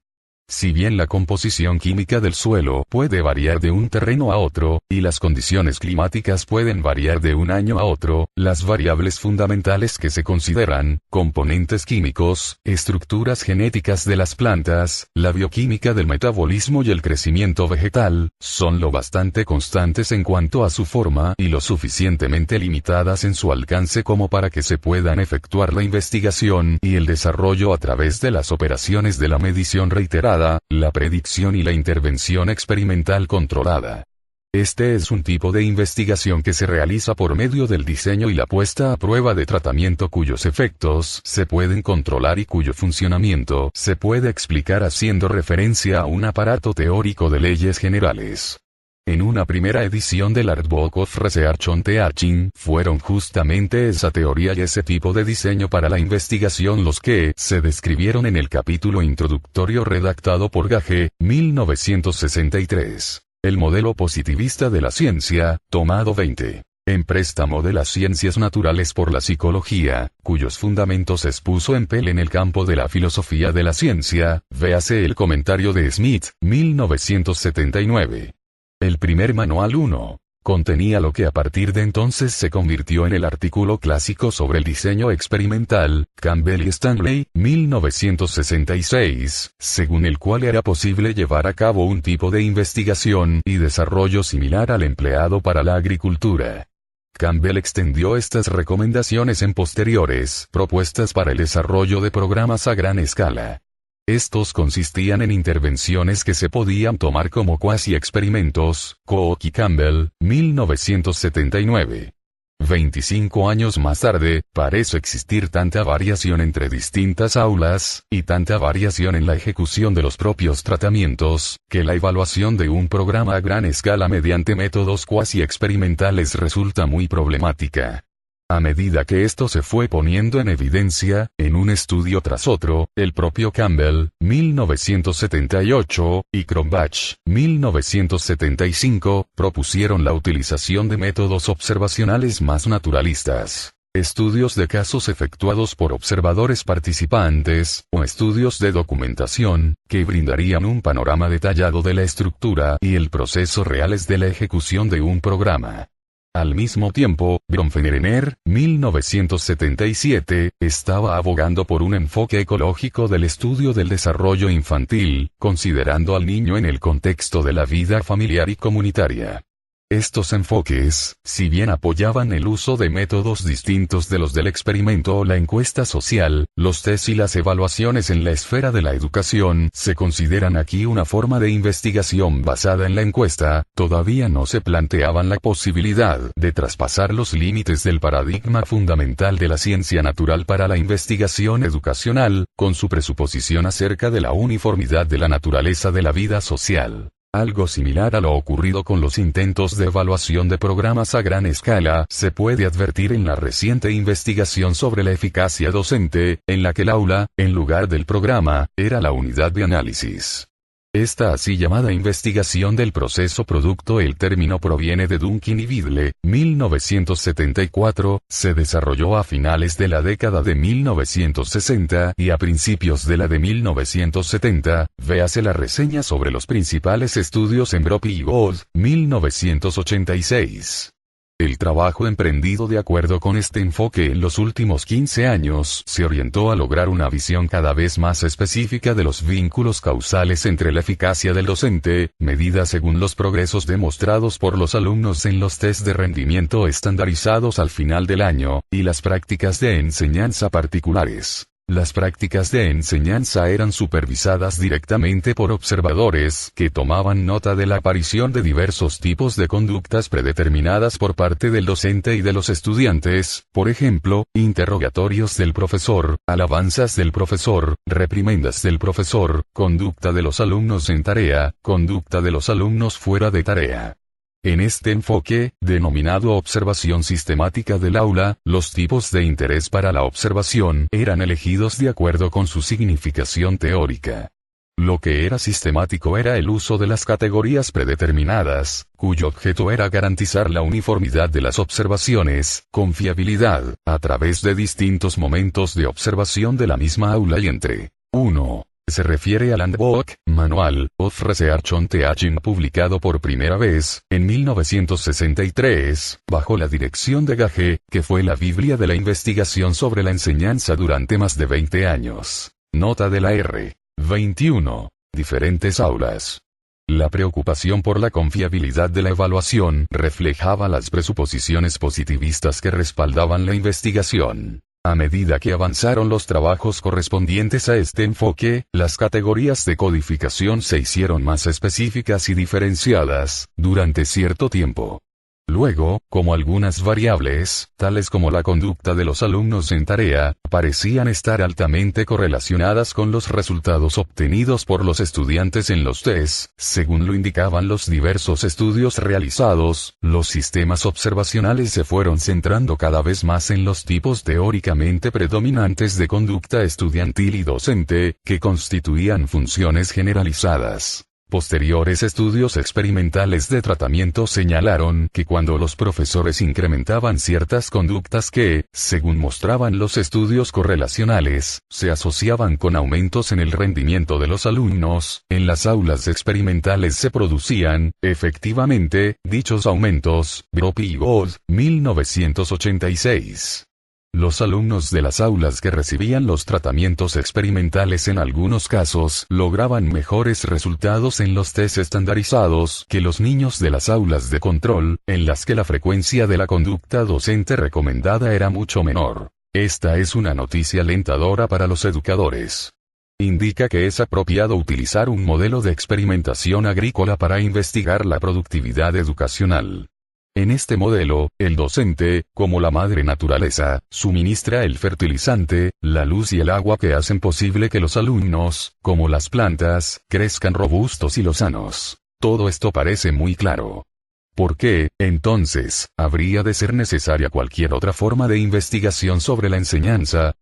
Si bien la composición química del suelo puede variar de un terreno a otro, y las condiciones climáticas pueden variar de un año a otro, las variables fundamentales que se consideran, componentes químicos, estructuras genéticas de las plantas, la bioquímica del metabolismo y el crecimiento vegetal, son lo bastante constantes en cuanto a su forma y lo suficientemente limitadas en su alcance como para que se puedan efectuar la investigación y el desarrollo a través de las operaciones de la medición reiterada, la predicción y la intervención experimental controlada. Este es un tipo de investigación que se realiza por medio del diseño y la puesta a prueba de tratamiento cuyos efectos se pueden controlar y cuyo funcionamiento se puede explicar haciendo referencia a un aparato teórico de leyes generales. En una primera edición del Art Book of Research on Teaching, fueron justamente esa teoría y ese tipo de diseño para la investigación los que se describieron en el capítulo introductorio redactado por Gage, 1963. El modelo positivista de la ciencia, tomado 20. En préstamo de las ciencias naturales por la psicología, cuyos fundamentos expuso en Pell en el campo de la filosofía de la ciencia, véase el comentario de Smith, 1979. El primer manual 1. Contenía lo que a partir de entonces se convirtió en el artículo clásico sobre el diseño experimental, Campbell y Stanley, 1966, según el cual era posible llevar a cabo un tipo de investigación y desarrollo similar al empleado para la agricultura. Campbell extendió estas recomendaciones en posteriores propuestas para el desarrollo de programas a gran escala. Estos consistían en intervenciones que se podían tomar como cuasi experimentos, Cook y Campbell, 1979. 25 años más tarde, parece existir tanta variación entre distintas aulas, y tanta variación en la ejecución de los propios tratamientos, que la evaluación de un programa a gran escala mediante métodos cuasi experimentales resulta muy problemática. A medida que esto se fue poniendo en evidencia, en un estudio tras otro, el propio Campbell, 1978, y Cronbach, 1975, propusieron la utilización de métodos observacionales más naturalistas. Estudios de casos efectuados por observadores participantes, o estudios de documentación, que brindarían un panorama detallado de la estructura y el proceso reales de la ejecución de un programa. Al mismo tiempo, Bronfenbrenner, 1977, estaba abogando por un enfoque ecológico del estudio del desarrollo infantil, considerando al niño en el contexto de la vida familiar y comunitaria. Estos enfoques, si bien apoyaban el uso de métodos distintos de los del experimento o la encuesta social, los test y las evaluaciones en la esfera de la educación se consideran aquí una forma de investigación basada en la encuesta, todavía no se planteaban la posibilidad de traspasar los límites del paradigma fundamental de la ciencia natural para la investigación educacional, con su presuposición acerca de la uniformidad de la naturaleza de la vida social. Algo similar a lo ocurrido con los intentos de evaluación de programas a gran escala se puede advertir en la reciente investigación sobre la eficacia docente, en la que el aula, en lugar del programa, era la unidad de análisis. Esta así llamada investigación del proceso producto, el término proviene de Duncan y Vidle, 1974, se desarrolló a finales de la década de 1960 y a principios de la de 1970, véase la reseña sobre los principales estudios en Brophy y Gold, 1986. El trabajo emprendido de acuerdo con este enfoque en los últimos 15 años se orientó a lograr una visión cada vez más específica de los vínculos causales entre la eficacia del docente, medida según los progresos demostrados por los alumnos en los test de rendimiento estandarizados al final del año, y las prácticas de enseñanza particulares. Las prácticas de enseñanza eran supervisadas directamente por observadores que tomaban nota de la aparición de diversos tipos de conductas predeterminadas por parte del docente y de los estudiantes, por ejemplo, interrogatorios del profesor, alabanzas del profesor, reprimendas del profesor, conducta de los alumnos en tarea, conducta de los alumnos fuera de tarea. En este enfoque, denominado observación sistemática del aula, los tipos de interés para la observación eran elegidos de acuerdo con su significación teórica. Lo que era sistemático era el uso de las categorías predeterminadas, cuyo objeto era garantizar la uniformidad de las observaciones, con fiabilidad, a través de distintos momentos de observación de la misma aula y entre 1. Se refiere al Handbook, Manual, of Research on Teaching publicado por primera vez, en 1963, bajo la dirección de Gage, que fue la Biblia de la investigación sobre la enseñanza durante más de 20 años. Nota de la R. 21. Diferentes aulas. La preocupación por la confiabilidad de la evaluación reflejaba las presuposiciones positivistas que respaldaban la investigación. A medida que avanzaron los trabajos correspondientes a este enfoque, las categorías de codificación se hicieron más específicas y diferenciadas, durante cierto tiempo. Luego, como algunas variables, tales como la conducta de los alumnos en tarea, parecían estar altamente correlacionadas con los resultados obtenidos por los estudiantes en los test, según lo indicaban los diversos estudios realizados, los sistemas observacionales se fueron centrando cada vez más en los tipos teóricamente predominantes de conducta estudiantil y docente, que constituían funciones generalizadas. Posteriores estudios experimentales de tratamiento señalaron que cuando los profesores incrementaban ciertas conductas que, según mostraban los estudios correlacionales, se asociaban con aumentos en el rendimiento de los alumnos, en las aulas experimentales se producían, efectivamente, dichos aumentos. Brophy y Gold, 1986. Los alumnos de las aulas que recibían los tratamientos experimentales en algunos casos lograban mejores resultados en los test estandarizados que los niños de las aulas de control, en las que la frecuencia de la conducta docente recomendada era mucho menor. Esta es una noticia alentadora para los educadores. Indica que es apropiado utilizar un modelo de experimentación agrícola para investigar la productividad educacional. En este modelo, el docente, como la madre naturaleza, suministra el fertilizante, la luz y el agua que hacen posible que los alumnos, como las plantas, crezcan robustos y lozanos. Todo esto parece muy claro. ¿Por qué, entonces, habría de ser necesaria cualquier otra forma de investigación sobre la enseñanza?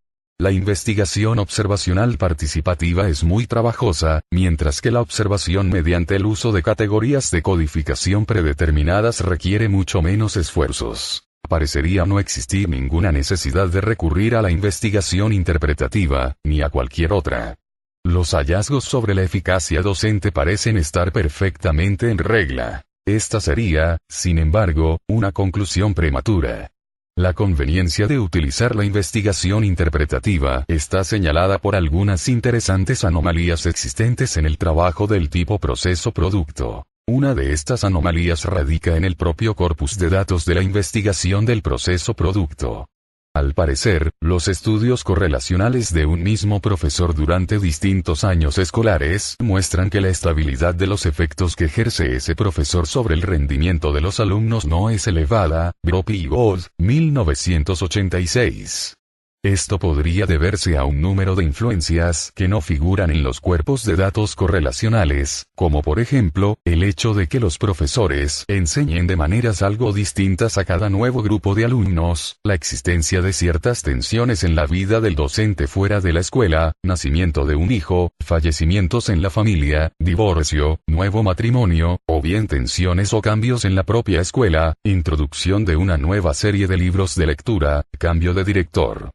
La investigación observacional participativa es muy trabajosa, mientras que la observación mediante el uso de categorías de codificación predeterminadas requiere mucho menos esfuerzos. Parecería no existir ninguna necesidad de recurrir a la investigación interpretativa, ni a cualquier otra. Los hallazgos sobre la eficacia docente parecen estar perfectamente en regla. Esta sería, sin embargo, una conclusión prematura. La conveniencia de utilizar la investigación interpretativa está señalada por algunas interesantes anomalías existentes en el trabajo del tipo proceso-producto. Una de estas anomalías radica en el propio corpus de datos de la investigación del proceso-producto. Al parecer, los estudios correlacionales de un mismo profesor durante distintos años escolares muestran que la estabilidad de los efectos que ejerce ese profesor sobre el rendimiento de los alumnos no es elevada. Brophy y Gold, 1986. Esto podría deberse a un número de influencias que no figuran en los cuerpos de datos correlacionales, como por ejemplo, el hecho de que los profesores enseñen de maneras algo distintas a cada nuevo grupo de alumnos, la existencia de ciertas tensiones en la vida del docente fuera de la escuela, nacimiento de un hijo, fallecimientos en la familia, divorcio, nuevo matrimonio, o bien tensiones o cambios en la propia escuela, introducción de una nueva serie de libros de lectura, cambio de director.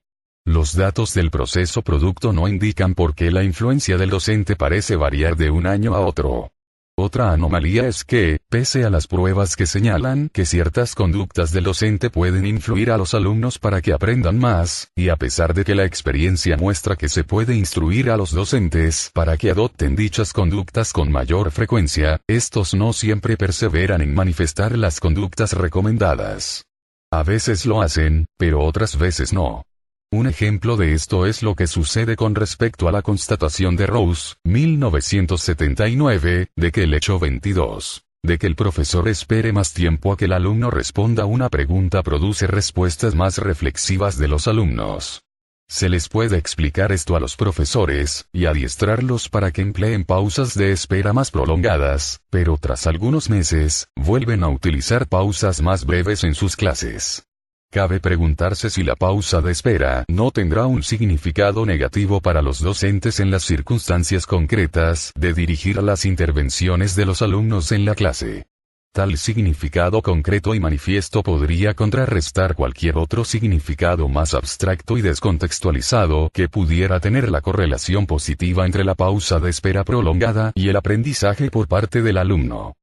Los datos del proceso producto no indican por qué la influencia del docente parece variar de un año a otro. Otra anomalía es que, pese a las pruebas que señalan que ciertas conductas del docente pueden influir a los alumnos para que aprendan más, y a pesar de que la experiencia muestra que se puede instruir a los docentes para que adopten dichas conductas con mayor frecuencia, estos no siempre perseveran en manifestar las conductas recomendadas. A veces lo hacen, pero otras veces no. Un ejemplo de esto es lo que sucede con respecto a la constatación de Rose, 1979, de que el hecho 22, de que el profesor espere más tiempo a que el alumno responda una pregunta produce respuestas más reflexivas de los alumnos. Se les puede explicar esto a los profesores, y adiestrarlos para que empleen pausas de espera más prolongadas, pero tras algunos meses, vuelven a utilizar pausas más breves en sus clases. Cabe preguntarse si la pausa de espera no tendrá un significado negativo para los docentes en las circunstancias concretas de dirigir las intervenciones de los alumnos en la clase. Tal significado concreto y manifiesto podría contrarrestar cualquier otro significado más abstracto y descontextualizado que pudiera tener la correlación positiva entre la pausa de espera prolongada y el aprendizaje por parte del alumno.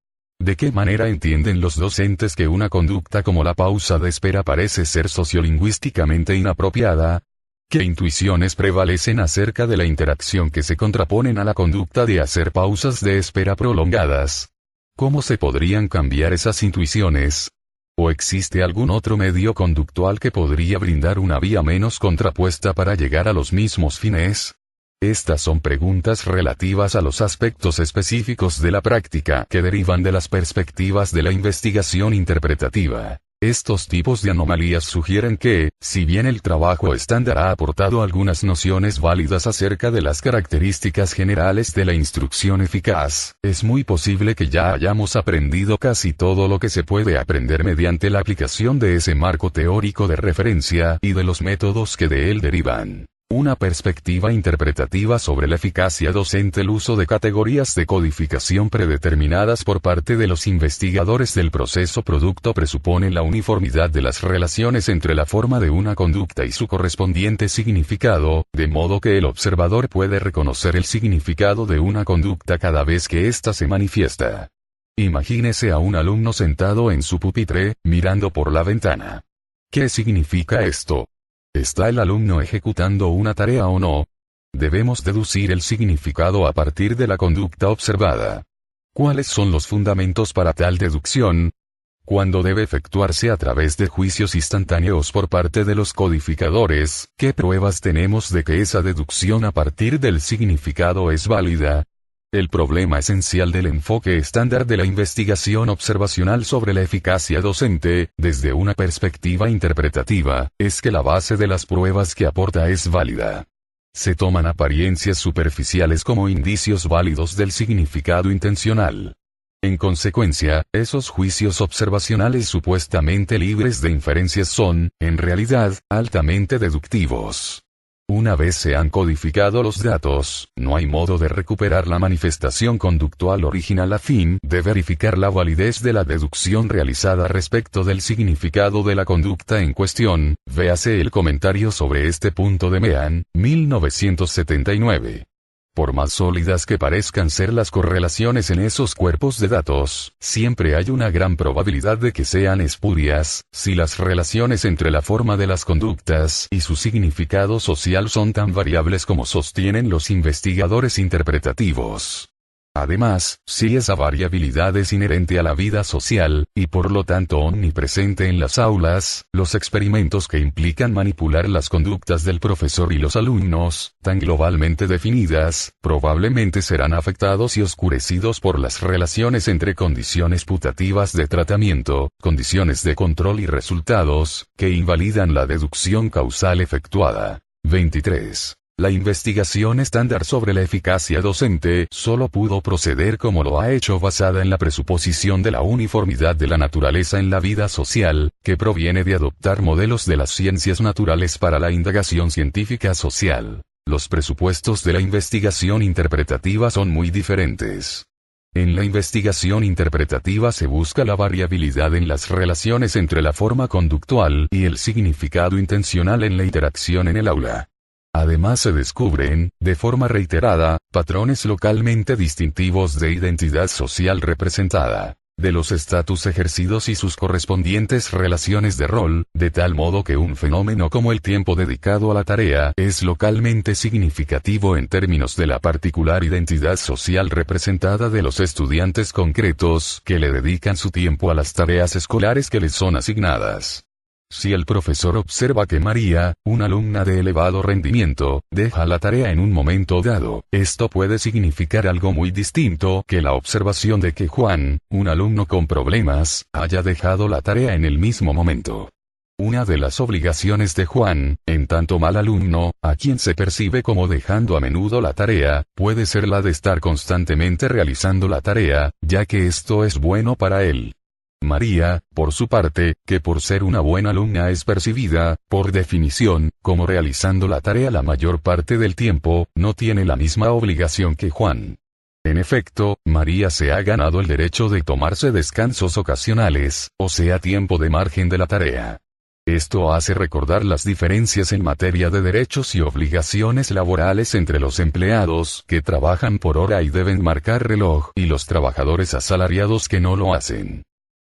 ¿De qué manera entienden los docentes que una conducta como la pausa de espera parece ser sociolingüísticamente inapropiada? ¿Qué intuiciones prevalecen acerca de la interacción que se contraponen a la conducta de hacer pausas de espera prolongadas? ¿Cómo se podrían cambiar esas intuiciones? ¿O existe algún otro medio conductual que podría brindar una vía menos contrapuesta para llegar a los mismos fines? Estas son preguntas relativas a los aspectos específicos de la práctica que derivan de las perspectivas de la investigación interpretativa. Estos tipos de anomalías sugieren que, si bien el trabajo estándar ha aportado algunas nociones válidas acerca de las características generales de la instrucción eficaz, es muy posible que ya hayamos aprendido casi todo lo que se puede aprender mediante la aplicación de ese marco teórico de referencia y de los métodos que de él derivan. Una perspectiva interpretativa sobre la eficacia docente. El uso de categorías de codificación predeterminadas por parte de los investigadores del proceso producto presupone la uniformidad de las relaciones entre la forma de una conducta y su correspondiente significado, de modo que el observador puede reconocer el significado de una conducta cada vez que ésta se manifiesta. Imagínese a un alumno sentado en su pupitre, mirando por la ventana. ¿Qué significa esto? ¿Está el alumno ejecutando una tarea o no? Debemos deducir el significado a partir de la conducta observada. ¿Cuáles son los fundamentos para tal deducción? Cuando debe efectuarse a través de juicios instantáneos por parte de los codificadores, ¿qué pruebas tenemos de que esa deducción a partir del significado es válida? El problema esencial del enfoque estándar de la investigación observacional sobre la eficacia docente, desde una perspectiva interpretativa, es que la base de las pruebas que aporta es válida. Se toman apariencias superficiales como indicios válidos del significado intencional. En consecuencia, esos juicios observacionales supuestamente libres de inferencias son, en realidad, altamente deductivos. Una vez se han codificado los datos, no hay modo de recuperar la manifestación conductual original a fin de verificar la validez de la deducción realizada respecto del significado de la conducta en cuestión. Véase el comentario sobre este punto de Meehan, 1979. Por más sólidas que parezcan ser las correlaciones en esos cuerpos de datos, siempre hay una gran probabilidad de que sean espurias, si las relaciones entre la forma de las conductas y su significado social son tan variables como sostienen los investigadores interpretativos. Además, si esa variabilidad es inherente a la vida social, y por lo tanto omnipresente en las aulas, los experimentos que implican manipular las conductas del profesor y los alumnos, tan globalmente definidas, probablemente serán afectados y oscurecidos por las relaciones entre condiciones putativas de tratamiento, condiciones de control y resultados, que invalidan la deducción causal efectuada. 23. La investigación estándar sobre la eficacia docente solo pudo proceder como lo ha hecho basada en la presuposición de la uniformidad de la naturaleza en la vida social, que proviene de adoptar modelos de las ciencias naturales para la indagación científica social. Los presupuestos de la investigación interpretativa son muy diferentes. En la investigación interpretativa se busca la variabilidad en las relaciones entre la forma conductual y el significado intencional en la interacción en el aula. Además se descubren, de forma reiterada, patrones localmente distintivos de identidad social representada, de los estatus ejercidos y sus correspondientes relaciones de rol, de tal modo que un fenómeno como el tiempo dedicado a la tarea es localmente significativo en términos de la particular identidad social representada de los estudiantes concretos que le dedican su tiempo a las tareas escolares que les son asignadas. Si el profesor observa que María, una alumna de elevado rendimiento, deja la tarea en un momento dado, esto puede significar algo muy distinto que la observación de que Juan, un alumno con problemas, haya dejado la tarea en el mismo momento. Una de las obligaciones de Juan, en tanto mal alumno, a quien se percibe como dejando a menudo la tarea, puede ser la de estar constantemente realizando la tarea, ya que esto es bueno para él. María, por su parte, que por ser una buena alumna es percibida, por definición, como realizando la tarea la mayor parte del tiempo, no tiene la misma obligación que Juan. En efecto, María se ha ganado el derecho de tomarse descansos ocasionales, o sea tiempo de margen de la tarea. Esto hace recordar las diferencias en materia de derechos y obligaciones laborales entre los empleados que trabajan por hora y deben marcar reloj y los trabajadores asalariados que no lo hacen.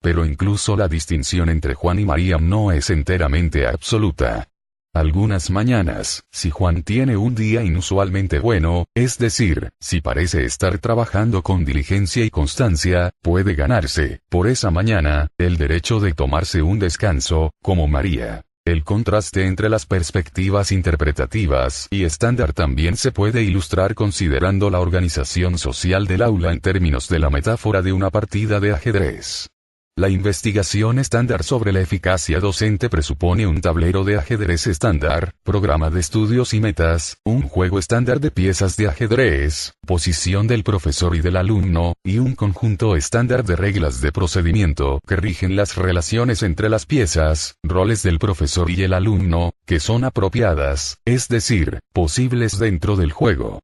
Pero incluso la distinción entre Juan y María no es enteramente absoluta. Algunas mañanas, si Juan tiene un día inusualmente bueno, es decir, si parece estar trabajando con diligencia y constancia, puede ganarse, por esa mañana, el derecho de tomarse un descanso, como María. El contraste entre las perspectivas interpretativas y estándar también se puede ilustrar considerando la organización social del aula en términos de la metáfora de una partida de ajedrez. La investigación estándar sobre la eficacia docente presupone un tablero de ajedrez estándar, programa de estudios y metas, un juego estándar de piezas de ajedrez, posición del profesor y del alumno, y un conjunto estándar de reglas de procedimiento que rigen las relaciones entre las piezas, roles del profesor y el alumno, que son apropiadas, es decir, posibles dentro del juego.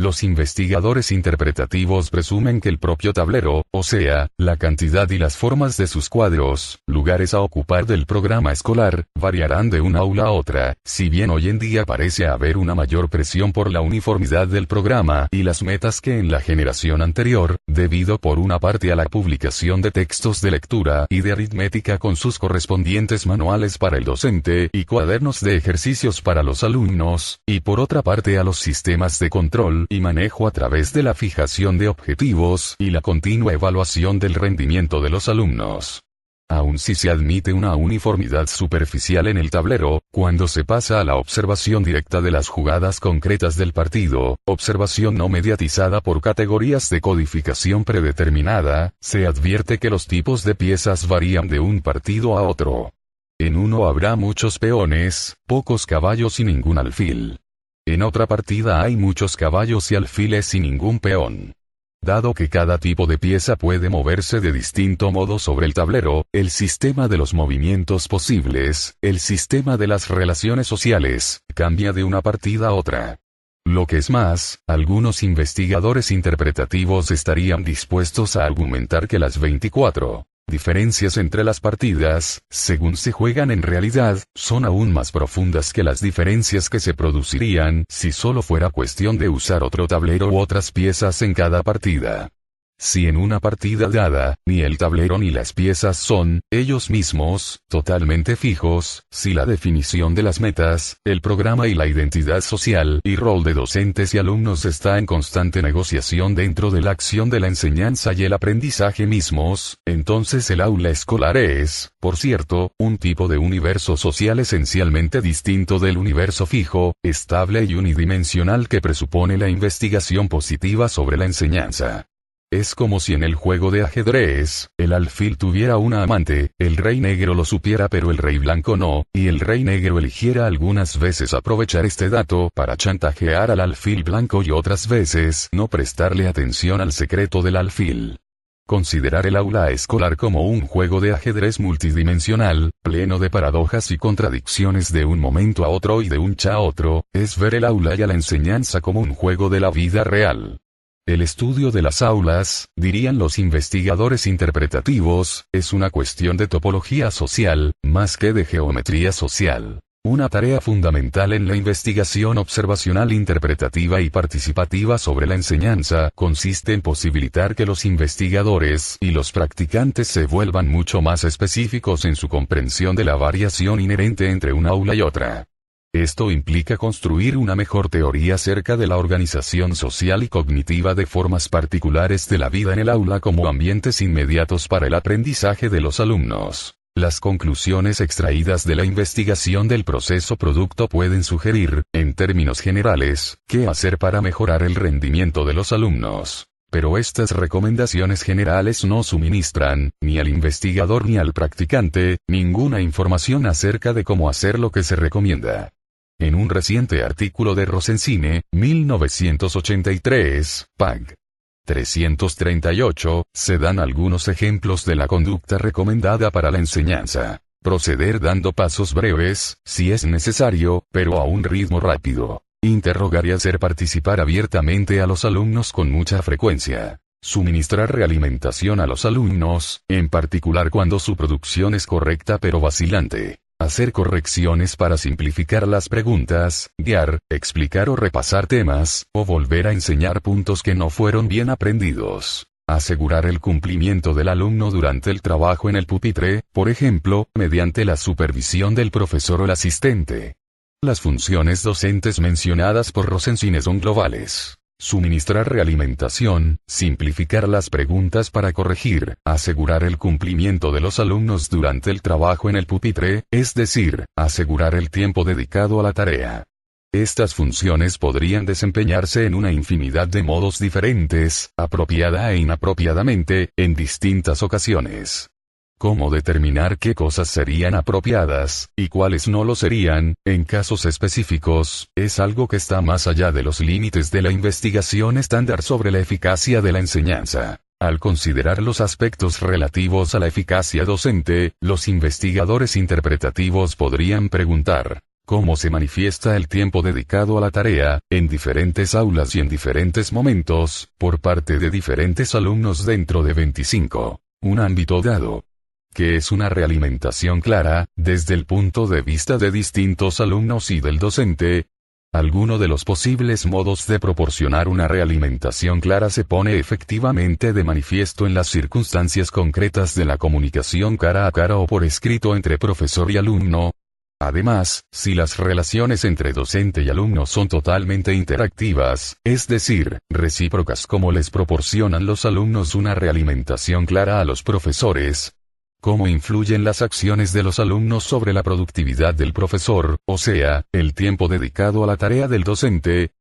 Los investigadores interpretativos presumen que el propio tablero, o sea, la cantidad y las formas de sus cuadros, lugares a ocupar del programa escolar, variarán de una aula a otra, si bien hoy en día parece haber una mayor presión por la uniformidad del programa y las metas que en la generación anterior, debido por una parte a la publicación de textos de lectura y de aritmética con sus correspondientes manuales para el docente y cuadernos de ejercicios para los alumnos, y por otra parte a los sistemas de control y manejo a través de la fijación de objetivos y la continua evaluación del rendimiento de los alumnos. Aun si se admite una uniformidad superficial en el tablero, cuando se pasa a la observación directa de las jugadas concretas del partido, observación no mediatizada por categorías de codificación predeterminada, se advierte que los tipos de piezas varían de un partido a otro. En uno habrá muchos peones, pocos caballos y ningún alfil. En otra partida hay muchos caballos y alfiles y ningún peón. Dado que cada tipo de pieza puede moverse de distinto modo sobre el tablero, el sistema de los movimientos posibles, el sistema de las relaciones sociales, cambia de una partida a otra. Lo que es más, algunos investigadores interpretativos estarían dispuestos a argumentar que las 24 diferencias entre las partidas, según se juegan en realidad, son aún más profundas que las diferencias que se producirían si solo fuera cuestión de usar otro tablero u otras piezas en cada partida. Si en una partida dada, ni el tablero ni las piezas son, ellos mismos, totalmente fijos, si la definición de las metas, el programa y la identidad social y rol de docentes y alumnos está en constante negociación dentro de la acción de la enseñanza y el aprendizaje mismos, entonces el aula escolar es, por cierto, un tipo de universo social esencialmente distinto del universo fijo, estable y unidimensional que presupone la investigación positiva sobre la enseñanza. Es como si en el juego de ajedrez, el alfil tuviera una amante, el rey negro lo supiera pero el rey blanco no, y el rey negro eligiera algunas veces aprovechar este dato para chantajear al alfil blanco y otras veces no prestarle atención al secreto del alfil. Considerar el aula escolar como un juego de ajedrez multidimensional, pleno de paradojas y contradicciones de un momento a otro y de un cha a otro, es ver el aula y a la enseñanza como un juego de la vida real. El estudio de las aulas, dirían los investigadores interpretativos, es una cuestión de topología social, más que de geometría social. Una tarea fundamental en la investigación observacional interpretativa y participativa sobre la enseñanza consiste en posibilitar que los investigadores y los practicantes se vuelvan mucho más específicos en su comprensión de la variación inherente entre una aula y otra. Esto implica construir una mejor teoría acerca de la organización social y cognitiva de formas particulares de la vida en el aula como ambientes inmediatos para el aprendizaje de los alumnos. Las conclusiones extraídas de la investigación del proceso producto pueden sugerir, en términos generales, qué hacer para mejorar el rendimiento de los alumnos. Pero estas recomendaciones generales no suministran, ni al investigador ni al practicante, ninguna información acerca de cómo hacer lo que se recomienda. En un reciente artículo de Rosencine, 1983, pág. 338, se dan algunos ejemplos de la conducta recomendada para la enseñanza. Proceder dando pasos breves, si es necesario, pero a un ritmo rápido. Interrogar y hacer participar abiertamente a los alumnos con mucha frecuencia. Suministrar realimentación a los alumnos, en particular cuando su producción es correcta pero vacilante. Hacer correcciones para simplificar las preguntas, guiar, explicar o repasar temas, o volver a enseñar puntos que no fueron bien aprendidos. Asegurar el cumplimiento del alumno durante el trabajo en el pupitre, por ejemplo, mediante la supervisión del profesor o el asistente. Las funciones docentes mencionadas por Rosenzweig son globales. Suministrar realimentación, simplificar las preguntas para corregir, asegurar el cumplimiento de los alumnos durante el trabajo en el pupitre, es decir, asegurar el tiempo dedicado a la tarea. Estas funciones podrían desempeñarse en una infinidad de modos diferentes, apropiada e inapropiadamente, en distintas ocasiones. Cómo determinar qué cosas serían apropiadas, y cuáles no lo serían, en casos específicos, es algo que está más allá de los límites de la investigación estándar sobre la eficacia de la enseñanza. Al considerar los aspectos relativos a la eficacia docente, los investigadores interpretativos podrían preguntar: ¿cómo se manifiesta el tiempo dedicado a la tarea, en diferentes aulas y en diferentes momentos, por parte de diferentes alumnos dentro de 25, un ámbito dado? ¿Qué es una realimentación clara, desde el punto de vista de distintos alumnos y del docente? Alguno de los posibles modos de proporcionar una realimentación clara se pone efectivamente de manifiesto en las circunstancias concretas de la comunicación cara a cara o por escrito entre profesor y alumno. Además, si las relaciones entre docente y alumno son totalmente interactivas, es decir, recíprocas como les proporcionan los alumnos una realimentación clara a los profesores, ¿cómo influyen las acciones de los alumnos sobre la productividad del profesor, o sea, el tiempo dedicado a la tarea del docente?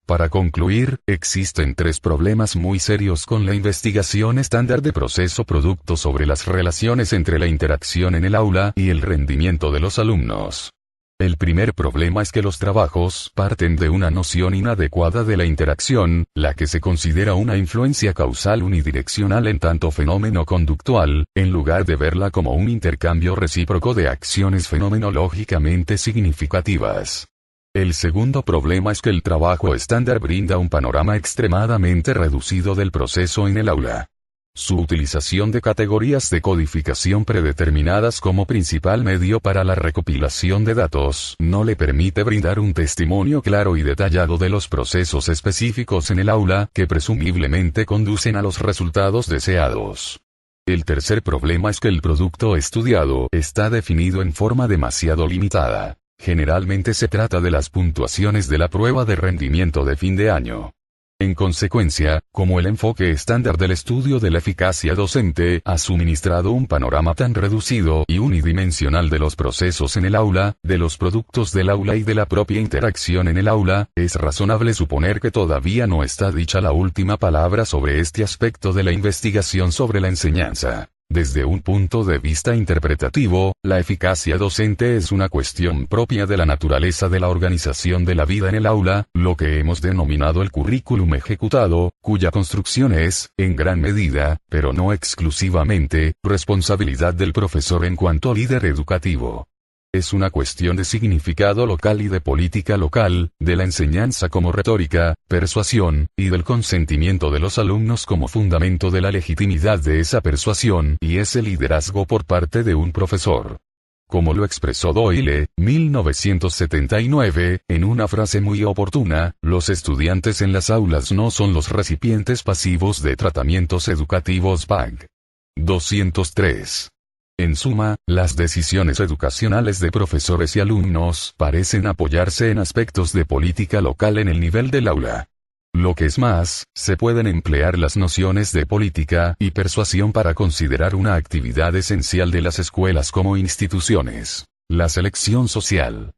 Para concluir, existen tres problemas muy serios con la investigación estándar de proceso-producto sobre las relaciones entre la interacción en el aula y el rendimiento de los alumnos. El primer problema es que los trabajos parten de una noción inadecuada de la interacción, la que se considera una influencia causal unidireccional en tanto fenómeno conductual, en lugar de verla como un intercambio recíproco de acciones fenomenológicamente significativas. El segundo problema es que el trabajo estándar brinda un panorama extremadamente reducido del proceso en el aula. Su utilización de categorías de codificación predeterminadas como principal medio para la recopilación de datos no le permite brindar un testimonio claro y detallado de los procesos específicos en el aula que presumiblemente conducen a los resultados deseados. El tercer problema es que el producto estudiado está definido en forma demasiado limitada. Generalmente se trata de las puntuaciones de la prueba de rendimiento de fin de año. En consecuencia, como el enfoque estándar del estudio de la eficacia docente ha suministrado un panorama tan reducido y unidimensional de los procesos en el aula, de los productos del aula y de la propia interacción en el aula, es razonable suponer que todavía no está dicha la última palabra sobre este aspecto de la investigación sobre la enseñanza. Desde un punto de vista interpretativo, la eficacia docente es una cuestión propia de la naturaleza de la organización de la vida en el aula, lo que hemos denominado el currículum ejecutado, cuya construcción es, en gran medida, pero no exclusivamente, responsabilidad del profesor en cuanto líder educativo. Es una cuestión de significado local y de política local, de la enseñanza como retórica, persuasión, y del consentimiento de los alumnos como fundamento de la legitimidad de esa persuasión y ese liderazgo por parte de un profesor. Como lo expresó Doyle, 1979, en una frase muy oportuna, los estudiantes en las aulas no son los recipientes pasivos de tratamientos educativos PAG. 203. En suma, las decisiones educacionales de profesores y alumnos parecen apoyarse en aspectos de política local en el nivel del aula. Lo que es más, se pueden emplear las nociones de política y persuasión para considerar una actividad esencial de las escuelas como instituciones: la selección social.